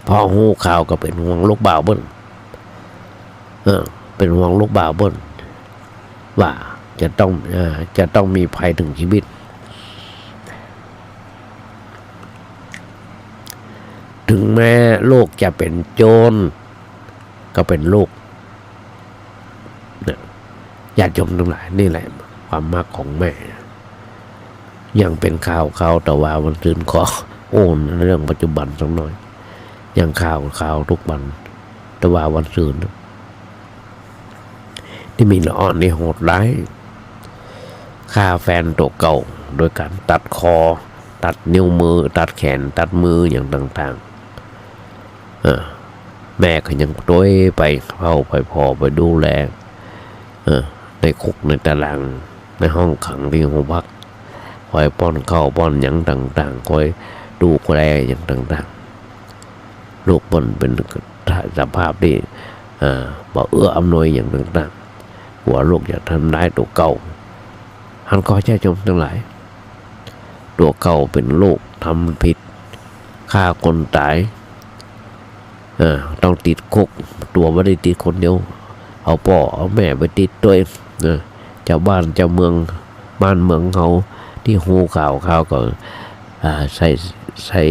พอหูข่าวก็เป็นห่วงลูกบ่าวเบิ้ลเป็นห่วงลูกบ่าวเบิ้ลว่าจะต้องมีภัยถึงชีวิตถึงแม้ลูกจะเป็นโจรก็เป็นลูกญาติโยมทั้งหลายนี่แหละความมักของแม่ยังเป็นข่าวแต่ว่าวันตื่นขอโอนเรื่องปัจจุบันสักหน่อยยังข่าวทุกวันแต่ว่าวันตื่นที่มีละอ่อนนี่โหดร้ายฆ่าแฟนตัวเก่าโดยการตัดคอตัดนิ้วมือตัดแขนตัดมืออย่างต่างๆแม่ก็ยังต้วยไปเข้าไปพอไปดูแลในคุกในตารางในห้องขังที่ห้องพักคอยป้อนข้าวป้อนอย่างต่างๆคอยดูแลอย่างต่างๆลูกบนเป็นสภาพที่บ่เอื้ออำนวยอย่างต่างๆหัวลูกอยากทำร้ายตัวเก่าหันก็ใช่ชมทั้งหลายตัวเก่าเป็นลูกทำผิดฆ่าคนตายต้องติดคุกตัวไม่ได้ติดคนเดียวเอาพ่อเอาแม่ไปติดด้วยเจ้าบ้านเจ้าเมืองบ้านเมืองเขาที่หูข่าวก็ใส่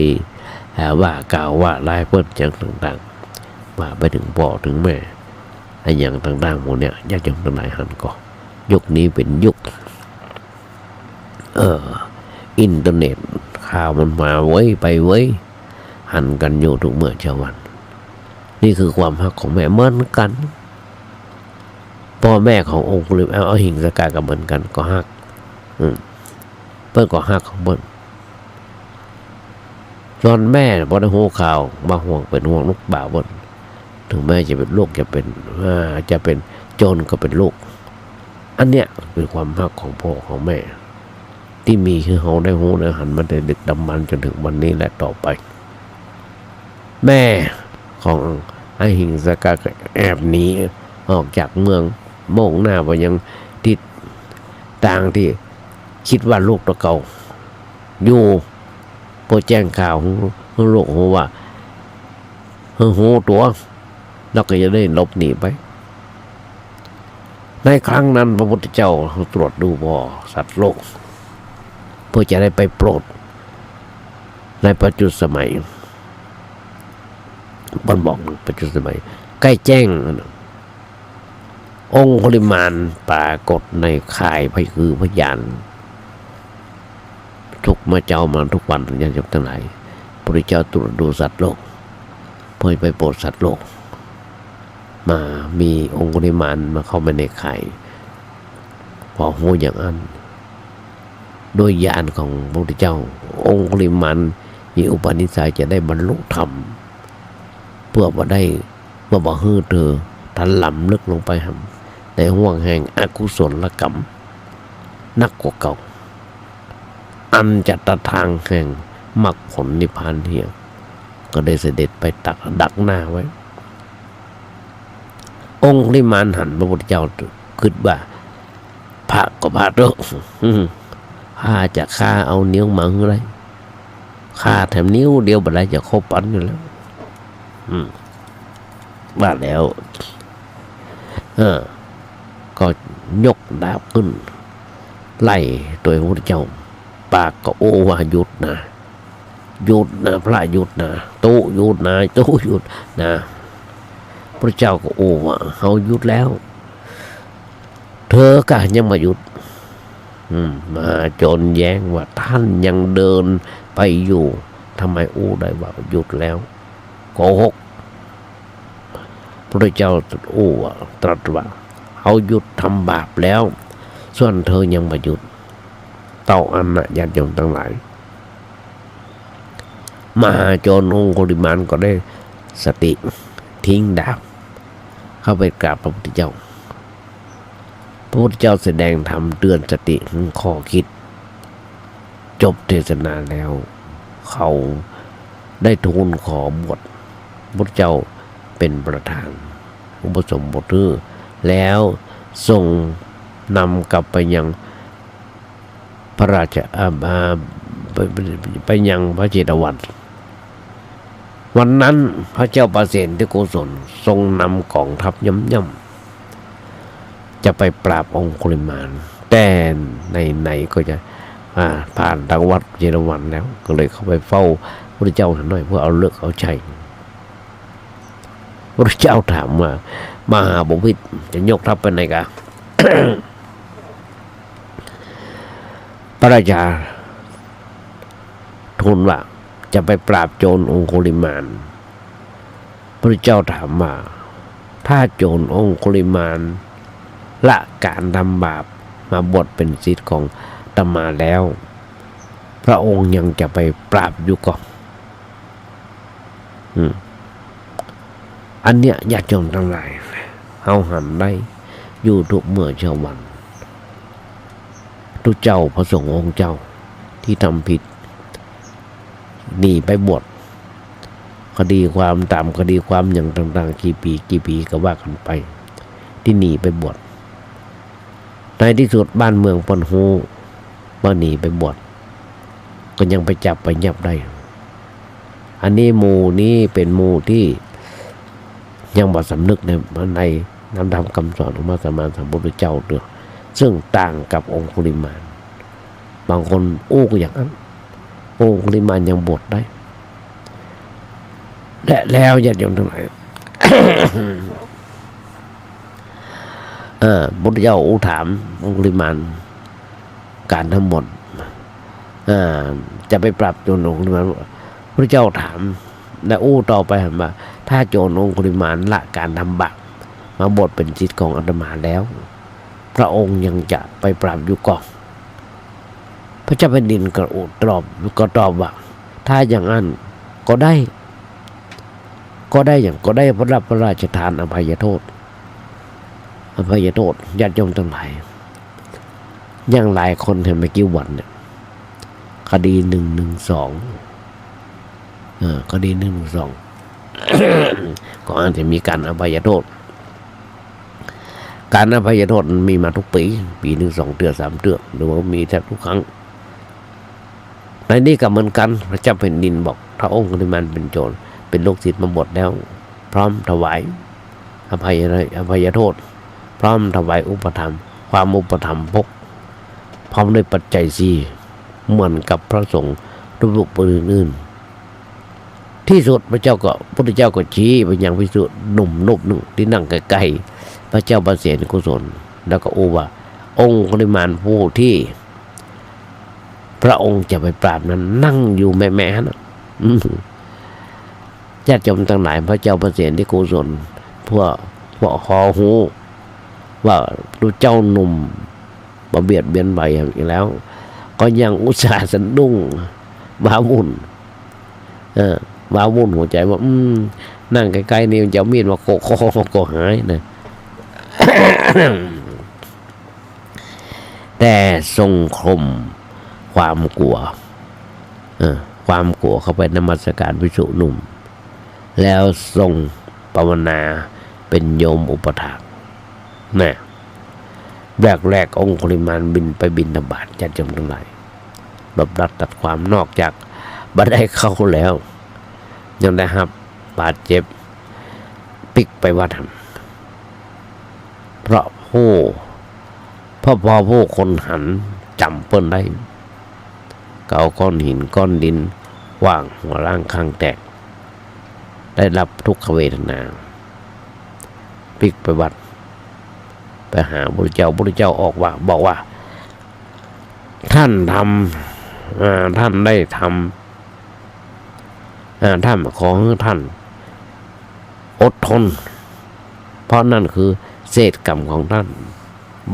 ว่ากล่าวว่าลายเปิ้ลอย่างต่างๆว่าไปถึงพ่อถึงแม่ไอ้อย่างต่างๆหมดเนี่ยญาติโยมทั้งหลายหันก็ยุคนี้เป็นยุคอินเทอร์เน็ตข่าวมันมาไว้ไปไว้หันกันอยู่ทุกเมื่อเช้าวันนี่คือความฮักของแม่เหมือนกันพ่อแม่ขององค์กุลิมาเอาหิงสกากับเหมือนกันก็ฮักเปิ้ลก็ฮักของเปิ้ลส่วนแม่พอได้หูข่าวมาห่วงเป็นห่วงลูกบ่าวเปิ้ลถึงแม่จะเป็นลูกจะเป็นโจรก็เป็นลูกอันเนี้ยเป็นความฮักของพ่อของแม่ที่มีคือเขาได้หูได้หันมาแต่ดึกดำบรรพ์จนถึงวันนี้และต่อไปแม่ของไอ้หิงสกาแอบหนีออกจากเมืองมุ่งหน้าไปยังทิศต่างที่คิดว่าลูกตัวเก่าอยู่พอแจ้งข่าวของลูกว่าหูตัว เราก็จะได้หลบหนีไปในครั้งนั้นพระพุทธเจ้าตรวจดูบ่อสัตว์โลกเพื่อจะได้ไปโปรดในปัจจุบันสมัยบนบอกปัจจุบันสมัยใกล้แจ้งองค์คุลิมานปรากฏในข่ายพระคือพยานทุกมาเจ้ามาทุกวันยันจบทั้งหลายพระเจ้าตรวจดูสัตว์โลกเพื่อไปโปรดสัตว์โลกมามีองค์คุลิมานมาเข้ามาในข่ายพอหูอย่างนั้นโดยญาณของพระพุทธเจ้าองค์คุลิมานมีอุปนิสัยจะได้บรรลุธรรมเพื่อว่าได้เมื่อบ่ฮือเธอทันลำลึกลงไปในห่วงแห่งอกุศลกรรมนักกว่าเก่าอันจะตัดทางแห่งมรรคผลนิพพานเทียงก็ได้เสด็จไปดักหน้าไว้องค์ลิมานหันพระพุทธเจ้าคิดว่าพระก็พระเถอะข้าจะฆ่าเอานิ้วมังอะไรฆ่าแถมนิ้วเดียวบัดไรจะครบปันอยู่แล้วว่าแล้วก็ยกดาบขึ้นไล่ตัวพระพุทธเจ้าปากก็โอว่าหยุดนะหยุดนะพระหยุดนะตู้หยุดนะตู้หยุดนะพระเจ้าก็โอว่าเขาหยุดแล้วเธอก็ยังมาหยุดมาจนแย้งว่าท่านยังเดินไปอยู่ทำไมอู้ได้ว่าหยุดแล้วโกหกพระเจ้าตรัสว่าเขาหยุดทำบาปแล้วส่วนเธอยังมาหยุดเต่าอันนะญาติโยมทั้งหลายมหาโจรองคุลิมานก็ได้สติทิ้งดาบเข้าไปกราบพระพุทธเจ้าพระพุทธเจ้าแสดงธรรมเตือนสติข้อคิดจบเทศนาแล้วเขาได้ทูลขอบวชพระพุทธเจ้าเป็นประธานอุปสมบทแล้วส่งนำกลับไปยังพระราชไปยังพระเจตวันวันนั้นพระเจ้าประเสนที่โกศลทรงนำกองทัพย่ำจะไปปราบองคุลิมานแต่ในก็จะผ่านทางวัดเจตวันแล้วก็เลยเข้าไปเฝ้าพระเจ้าหน่อยเพื่อเอาเลือกเอาชัยพระเจ้าถามว่ามหาบพิตรจะยกทัพไปไหนกัน พระราชาทูลว่าจะไปปราบโจรองคุลิมานพระเจ้าถามว่าถ้าโจรองคุลิมานละการทำบาปมาบวชเป็นศิษย์ของอาตมาแล้วพระองค์ยังจะไปปราบอยู่ก่อนอันเนี้ยญาติโยมทั้งหลายเอาหันได้อยู่ทุกเมื่อเช้าวันทุกเจ้าพระสงฆ์องค์เจ้าที่ทำผิดหนีไปบวชคดีความตามคดีความอย่างต่างๆกี่ปีก็ว่ากันไปที่หนีไปบวชในที่สุดบ้านเมืองปนหูว่าหนีไปบวชก็ยังไปจับไปยับได้อันนี้หมู่นี้เป็นหมู่ที่ยังบ่สำนึกในน้ำดำคำสอนของพระสัมมาสัมพุทธเจ้าด้วยซึ่งต่างกับองคุลิมานบางคนอู้ก็อย่างนั้นองคุลิมานยังบวชได้และแล้วญาติโยมทั้งหลาย พุทธเจ้าถามองคุลิมานการทั้งหมดจะไปปรับโจรองคุลิมานพระเจ้าถามและต่อไปว่าถ้าโจรองคุลิมานละการทำบาปมาบวชเป็นศิษย์ของอาตมาแล้วพระองค์ยังจะไปปราบอยู่ก่อนพระเจ้าแผ่นดินก็ตอบว่าถ้าอย่างนั้นก็ได้พระรับพระราชทานอภัยโทษญาติโยมทั้งหลายอย่างหลายคนเห็นเมื่อกี้วันเนี่ยคดี112คดี112 ก็อาจจะมีการอภัยโทษการอภัยโทษมีมาทุกปีหนึ่ง2 เดือน 3 เดือนหรือว่ามีแทบทุกครั้งในนี้ก็เหมือนกันพระเจ้าแผ่นดินบอกถ้าองค์คุลิมานเป็นโจรเป็นลูกศิษย์มาบวชแล้วพร้อมถวาย อภัยโทษพร้อมถวายอุปถัมภ์ความอุปถัมภกพร้อมด้วยปัจจัยสี่เหมือนกับพระสงฆ์รูปอื่นๆที่สุดพระเจ้าก็ชี้ไปยังภิกษุหนุ่มหนึ่งที่นั่งใกล้ๆพระเจ้าประเสริฐกุศลแล้วก็ว่าองค์ปริมาณผู้ที่พระองค์จะไปปราบนั้นนั่งอยู่แม่ๆนะญาติโยมทั้งหลายพระเจ้าประเสริฐกุศลพวกคอหูว่าดูเจ้าหนุ่มมาเบียดเบียนไปอีกแล้วก็ยังอุตส่าห์สะดุ้งว้าวุ่นว้าวุ่นหัวใจว่านั่งใกล้ๆนี่จะมีดมาโกคอก็หายนะ แต่ทรงคมความกลัวเข้าไปนมัสการภิกษุหนุ่มแล้วทรงภาวนาเป็นโยมอุปถากนะแรกองคุลิมานบินธบาตจัดจำทั้งหลายแบบรัดตัดความนอกจากบัดได้เข้าแล้วยังได้รับบาดเจ็บปิกไปวัดเพราะพอผู้คนหันจำเปิ้นได้เกาก้อนหินก้อนดินว่างหัวร่างข้างแตกได้รับทุกขเวทนาปิกไปวัดไปหาพระพุทธเจ้าออกว่าบอกว่าท่านได้ทำท่านขอให้ท่านอดทนเพราะนั่นคือเศษกรรมของท่าน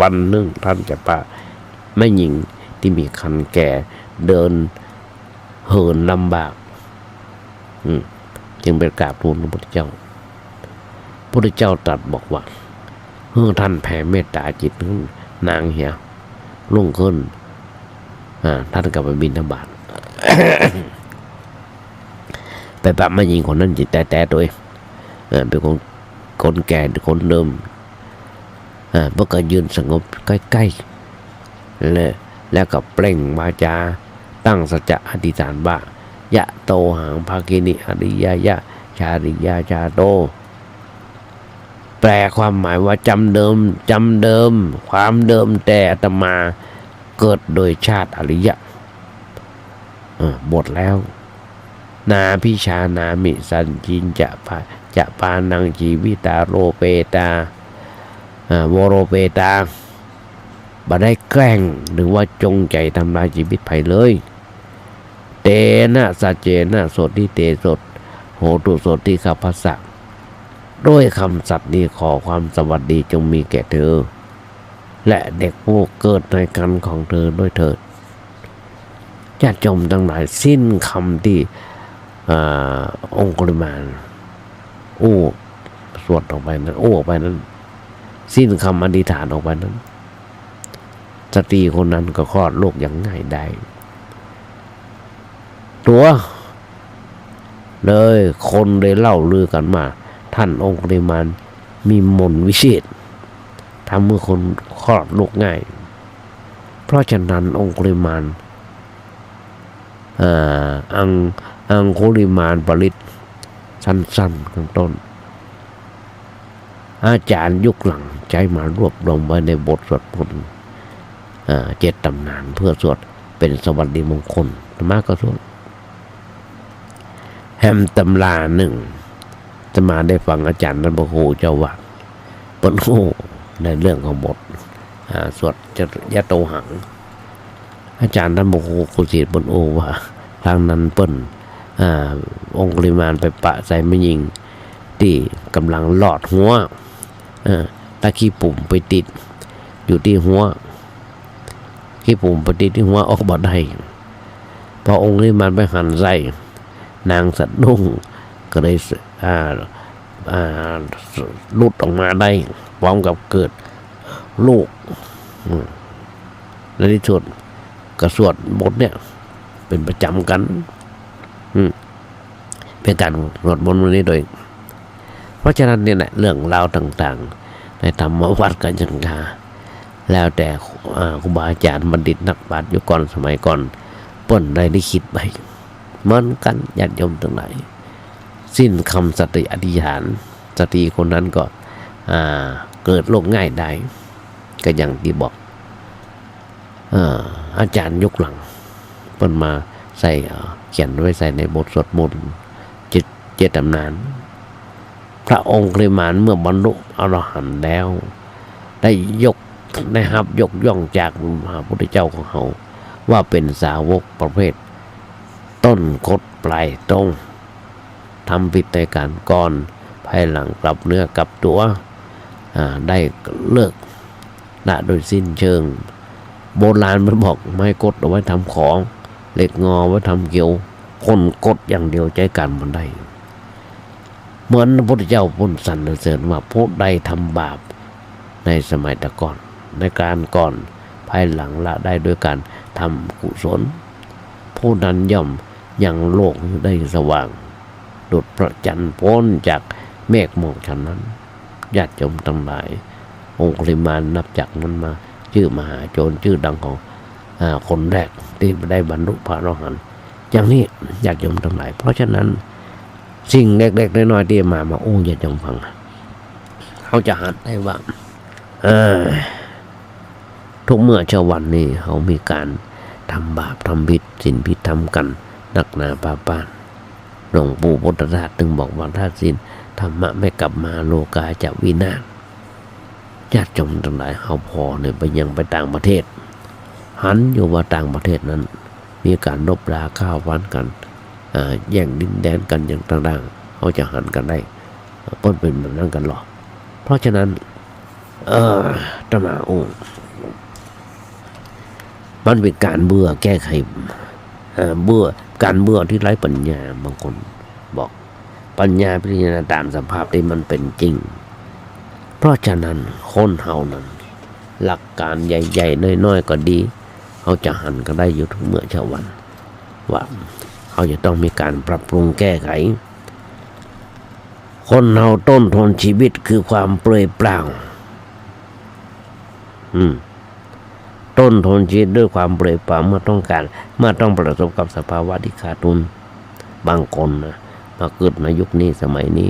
วันหนึ่งท่านจะปะไม่หญิงที่มีคันแก่เดินเหินลำบากจึงไปกราบทูลพระพุทธเจ้าตรัสบอกว่าท่านแผ่เมตตาจิตนางเหี่ยลุ่งขึ้นท่านกลับไปบิณฑบาต ไปปะไม่หญิงคนนั้นจิตแต่ตัวเองเป็นคนแก่คนเดิมเมื่อก็ยืนสงบใกล้ๆแล้วก็เปล่งวาจาตั้งสัจจะอธิษฐานว่ายะโตหังภาคินิอริยายะชาริยาชาโตแปลความหมายว่าจำเดิมความเดิมแต่อาตมาเกิดโดยชาติอริยะหมดแล้วนาพิชานามิสันจินจะปานังชีวิตาโรเปตาวโรเปตาบ่ได้แกล้งหรือว่าจงใจทำลายชีวิตไผเลยเตนะสัจเจนะสดที่เตสดโหตุสดที่ข้าพเจ้าด้วยคำสัตย์นี้ขอความสวัสดีจงมีแก่เธอและเด็กผู้เกิดในครรภ์ของเธอด้วยเถิดญาติโยมทั้งหลายสิ้นคำที่องคุลิมานสวดออกไปนั้นออกไปนั้นสิ้นคำอธิษฐานออกไปนั้นสตรีคนนั้นก็คลอดลูกอย่างง่ายได้ตัวเลยคนเลยเล่าลือกันมาท่านองคุลิมานมีมนต์วิเศษทำให้คนคลอดลูกง่ายเพราะฉะนั้นองคุลิมานอังคุลิมานปริตสั้นๆข้างต้นอาจารย์ยุคหลังใจมารวบรวมไว้ในบทสวดมนต์7 ตำนานเพื่อสวดเป็นสวัสดิมงคลธรรมะก็สวดแฮมตำราหนึ่งจะมาได้ฟังอาจารย์นันบโคเจ้าวัดปนโหในเรื่องของบทสวดยะโตหังอาจารย์นันบโคกุศิษฐ์ปนโอว่าทางนั้นเปิ้นองคุลิมานไปปะใส่ไม่ยิงที่กำลังหลอดหัวตะขี้ปุ่มไปติดอยู่ที่หัวขี้ปุ่มไปติดที่หัวออกบ่ได้พอองคุลิมานไปหันใส่นางสะดุ้งก็เลยหลุดออกมาได้พร้อมกับเกิดลูกในที่สุดก็สวดบทเนี่ยเป็นประจำกันเป็นการสวดมนต์วันนี้โดยเพราะฉะนั้นเนี่ยแหละเรื่องราวต่างๆในธรรมวัดกันยังกาแล้วแต่ครูบาอาจารย์บัณฑิตนักปราชญ์ยุคก่อนสมัยก่อนเปิ้นได้ลิขิตไว้เหมือนกันญาติโยมทั้งหลายสิ้นคำสติอธิษฐานสตรีคนนั้นก็ เกิดโรคง่ายได้ก็อย่างที่บอกอาจารย์ยกหลังเพิ่นมาใส่เขียนไว้ใส่ในบทสวดมนต์เจ็ดตำนานพระองค์คริมานเมื่อบรรลุอรหันต์แล้วได้ยกย่องจากพระพุทธเจ้าของเขาว่าเป็นสาวกประเภทต้นคดปลายตรงทำผิดในการก่อนภายหลังกลับเนื้อกลับตัวได้เลิกละโดยสิ้นเชิงโบราณมันบอกไม้กดเอาไว้ทำของเหล็กงอไว้ทำเกี่ยวคนกดอย่างเดียวใจกันมันได้เหมือนพระพุทธเจ้าพูดสรรเสริญว่าผู้ใดทำบาปในสมัยแต่ก่อนในการก่อนภายหลังละได้ด้วยการทำกุศลผู้นั้นย่อมยังโลกได้สว่างดุจพระจันทร์พ้นจากเมฆหมอกฉะนั้นญาติโยมทั้งหลายองค์คริมานนับจากนั้นมาชื่อมหาโจรชื่อดังของคนแรกที่ได้บรรลุพระอรหันต์อย่างนี้ญาติโยมทั้งหลายเพราะฉะนั้นสิ่งเล็กๆน้อยๆที่มาโอ้ญาติโยมฟังเขาจะหัดได้ว่าทุกเมื่อเช้าวันนี้เขามีการทำบาปทำผิดศีลผิดทำกันหนักหนาปาปานหลวงปู่พุทธทาสจึงบอกว่าถ้าศีลธรรมะไม่กลับมาโลกาจะวินาศญาติโยมทั้งหลายเขาพอเนี่ยไปยังไปต่างประเทศหันอยู่ว่าต่างประเทศนั้นมีการรบราฆ่าฟันกันแย่งดินแดนกันอย่างต่างๆเขาจะหันกันได้เพิ่นเป็นแบบนั้นกันหรอเพราะฉะนั้นธรรมะมันเป็นการเบื่อแก้ไขการเบื่อที่ไร้ปัญญาบางคนบอกปัญญาพิจารณาตามสภาพที่มันเป็นจริงเพราะฉะนั้นคนเฮานั้นหลักการใหญ่ๆน้อยๆก็ดีเขาจะหันกันได้อยู่ทุกเมื่อเช้าวันว่าเขาจะต้องมีการปรับปรุงแก้ไขคนเฮาต้นทนชีวิตคือความเปลือยเปล่าต้นทนชีวิตด้วยความเปลือยเปล่าเมื่อต้องประสบกับสภาวะที่ขาดทุนบางคนนะมาเกิดในยุคนี้สมัยนี้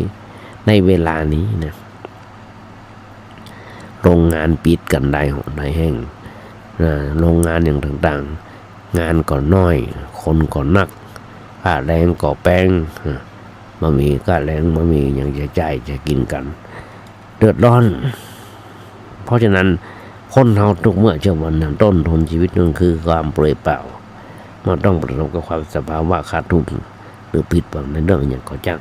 ในเวลานี้นะโรงงานปิดกันได้หนแห้งโรงงานอย่างต่างๆงานก็น้อยคนก็นักค่าแรงก็แพงมามีค่าแรงมามีอย่างจะจ่ายจะกินกันเดือดร้อนเพราะฉะนั้นคนเราทุกเมื่อเช้าวันนั้นต้นทนชีวิตนั่นคือความเปลือยเปล่ามันต้องประสบกับความสภาวะขาดทุนหรือผิดหวังในเรื่องอย่างก็จัง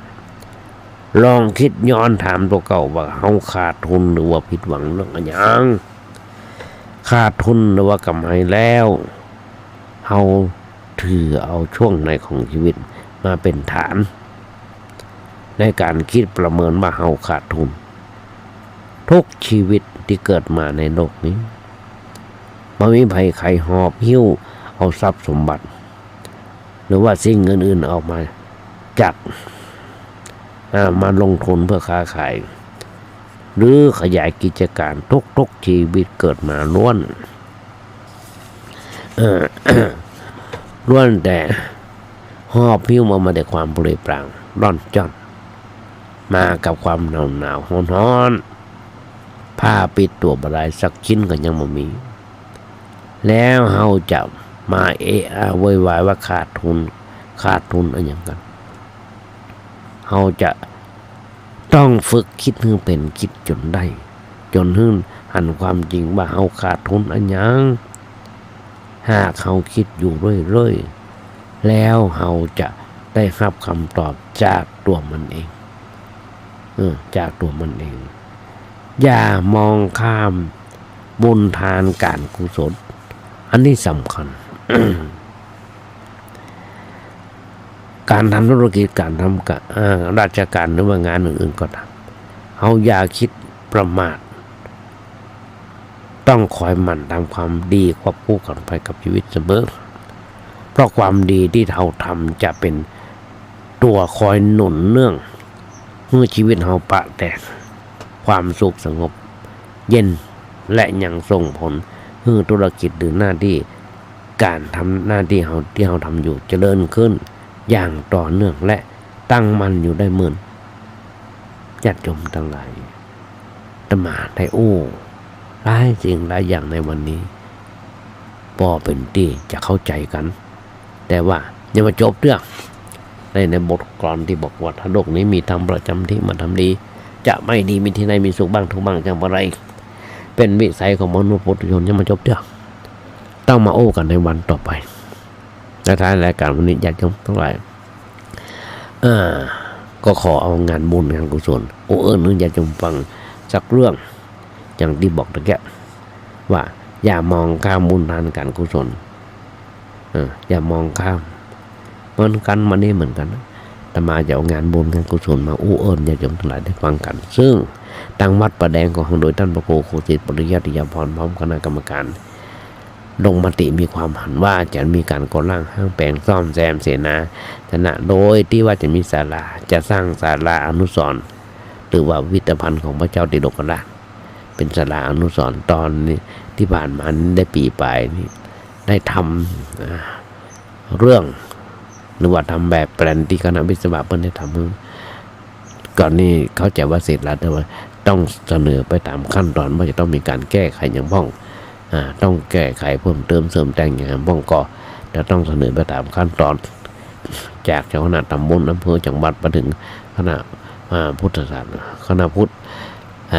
ลองคิดย้อนถามตัวเก่าว่าเฮาขาดทุนหรือว่าผิดหวังเรื่องอะไรอย่างขาดทุนหรือว่ากำไรแล้วเฮาถือเอาช่วงในของชีวิตมาเป็นฐานในการคิดประเมินว่าเฮาขาดทุนทุกชีวิตที่เกิดมาในโลกนี้ไม่มีภัยใครหอบหิ้วเอาทรัพย์สมบัติหรือว่าสิ่งอื่นๆออกมาจากมาลงทุนเพื่อค้าขายหรือขยายกิจการทุกชีวิตเกิดมาล้วนล้วนแต่หอบหิ้วมาแต่ความเปลือยเปล่าร่อนจ้อนมากับความหนาวร้อนผ้าปิดตัวบดายสักชิ้นก็ยังไม่มี แล้วเฮาจะมาโวยวายว่าขาดทุนอะไรอย่างกันเฮาจะต้องฝึกคิดให้เป็นคิดจนได้จนถึงหันความจริงว่าเฮาขาดทุนอันยังหากเฮาคิดอยู่เรื่อยๆแล้วเฮาจะได้รับคำตอบจากตัวมันเองจากตัวมันเองอย่ามองข้ามบุญทานการกุศลอันนี้สำคัญ การทำธุรกิจการทำราชการหรือว่างานอื่นๆก็ทำเอาอย่าคิดประมาทต้องคอยหมั่นทำความดีควบคู่กันไปกับชีวิตเสมอเพราะความดีที่เราทำจะเป็นตัวคอยหนุนเนื่องเมื่อชีวิตเราปะแต่ความสุขสงบเย็นและยังส่งผลให้ธุรกิจหรือหน้าที่การทำหน้าที่ที่เราทำอยู่เจริญขึ้นอย่างต่อเนื่องและตั้งมั่นอยู่ได้เหมือนญาติโยมทั้งหลาย ตมาได้โอ้หลายสิ่งหลายอย่างในวันนี้พอเป็นที่จะเข้าใจกัน แต่ว่ายังมาจบเรื่องในบทกลอนที่บอกว่าถ้าโลกนี้มีธรรมประจำที่มาทำดีจะไม่ดีมีที่ไหนมีสุขบ้างทุกข์บ้างจังอะไรเป็นวิสัยของมนุษย์ปุถุชนยังมาจบเรื่องต้องมาโอ้กันในวันต่อไปและท้ายรายการวันนี้ญาติโยมทั้งหลายก็ขอเอางานบุญงานกุศลโอ้นึกญาติโยมฟังสักเรื่องอย่างที่บอกตะแกว่าอย่ามองข้ามบุญทานการกุศลอย่ามองข้ามเหมือนกันมันนี่เหมือนกันแต่มาจะเอางานบุญงานกุศลมาอู้เอิญญาติโยมทั้งหลายได้ฟังกันซึ่งทางวัดประแดงของโดยท่านพระครูโคสิทธิ์ปริยัติยาภรณ์พร้อมคณะกรรมการลงมติมีความหันว่าจะมีการก่อร่างห้างแปลงซ่อมแซมเสนาสนะโดยที่ว่าจะมีศาลาจะสร้างศาลาอนุสรณ์หรือว่าพิพิธภัณฑ์ของพระเจ้าติโลกราชเป็นศาลาอนุสรณ์ตอนนี้ที่ผ่านมาได้ปีปลายนี้ได้ทำเรื่องหรือว่าทำแบบแปลนที่คณะวิศวะเพิ่นได้ทำก่อนนี้เข้าใจว่าเสร็จแล้วแต่ว่าต้องเสนอไปตามขั้นตอนว่าจะต้องมีการแก้ไขอย่างบ้องต้องแก้ไขเพิ่มเติมเสริมแต่งอย่างบ้องก็จะต้องเสนอไปตามขั้นตอนจากเจ้าคณะตำบลอำเภอจังหวัดไปถึงคณะพุทธศาสนาคณะพุทธ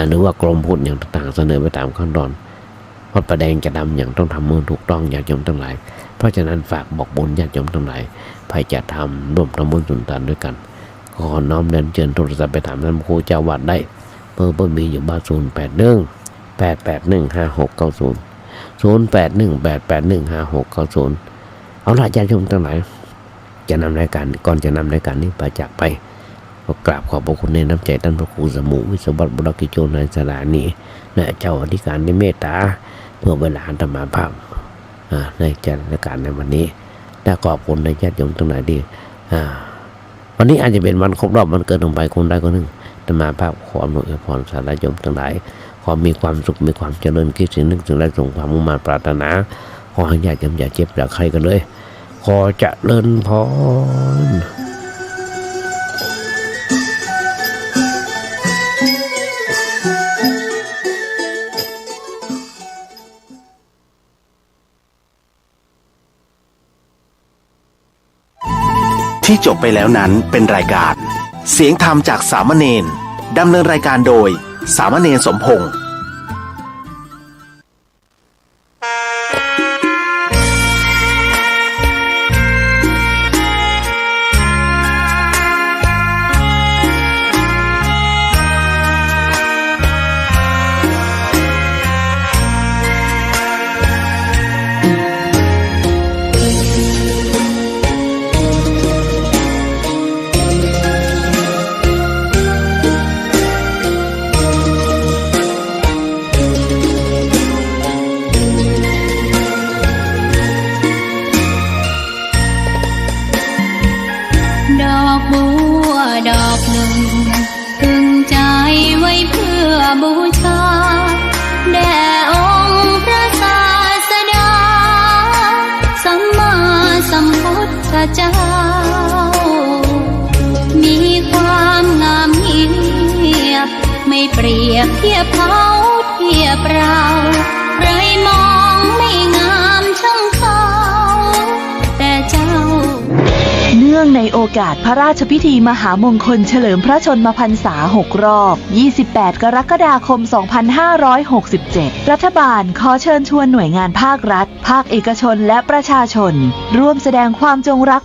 หรือว่ากรมพุทธอย่างต่างๆเสนอไปตามขั้นตอนวัดประแดงจะทำอย่างต้องทำมือถูกต้องญาติโยมทั้งหลายเพราะฉะนั้นฝากบอกบุญญาติโยมทั้งหลายใครจะทำร่วมทำบุญสุนทานด้วยกันขอน้อมเดินเชิญโทรศัพท์ไปถามท่านครูเจ้าวัดได้เบอร์มีอยู่บ้าน0818815690 0818815690เอาล่ะญาติโยมทั้งหลายจะนำรายการก่อนจะนำรายการนี้ไปจากไปก็กราบขอบพระคุณในน้ำใจท่านพระครูสมุวิศวัตรบุรกิโจในสถานีและเจ้าอธิการได้เมตตาเพื่อเวลาธรรมาภาพในจัดรายการในวันนี้และขอบคุณในญาติโยมทั้งหลายที่วันนี้อาจจะเป็นวันครบรอบวันเกิดของไปคนใดคนหนึ่งธรรมาภาพขออำนวยพรสาธุชนทั้งหลายขอมีความสุขมีความเจริญคิดสิ่งนึกสิ่งใดส่งความมุ่งมั่นปรารถนาขอให้ญาติโยมอย่าเจ็บอย่าไข้กันเลยขอเจริญพรที่จบไปแล้วนั้นเป็นรายการเสียงธรรมจากสามเณรดำเนินรายการโดยสามเณรสมพงษ์ดอกบัวดอกหนึ่งพึงใจไว้เพื่อบูชาแด่องค์พระศาสดาสัมมาสัมพุทธเจ้ามีความงามเงียบไม่เปรียบเทียบเขาเทียบเราไรมองไม่งามช่างเขาแต่เจ้าเนื่องในโอกาสพระราชพิธีมหามงคลเฉลิมพระชนมพรรษา6 รอบ 28 กรกฎาคม 2567 รัฐบาลขอเชิญชวนหน่วยงานภาครัฐ ภาคเอกชนและประชาชนร่วมแสดงความจงรัก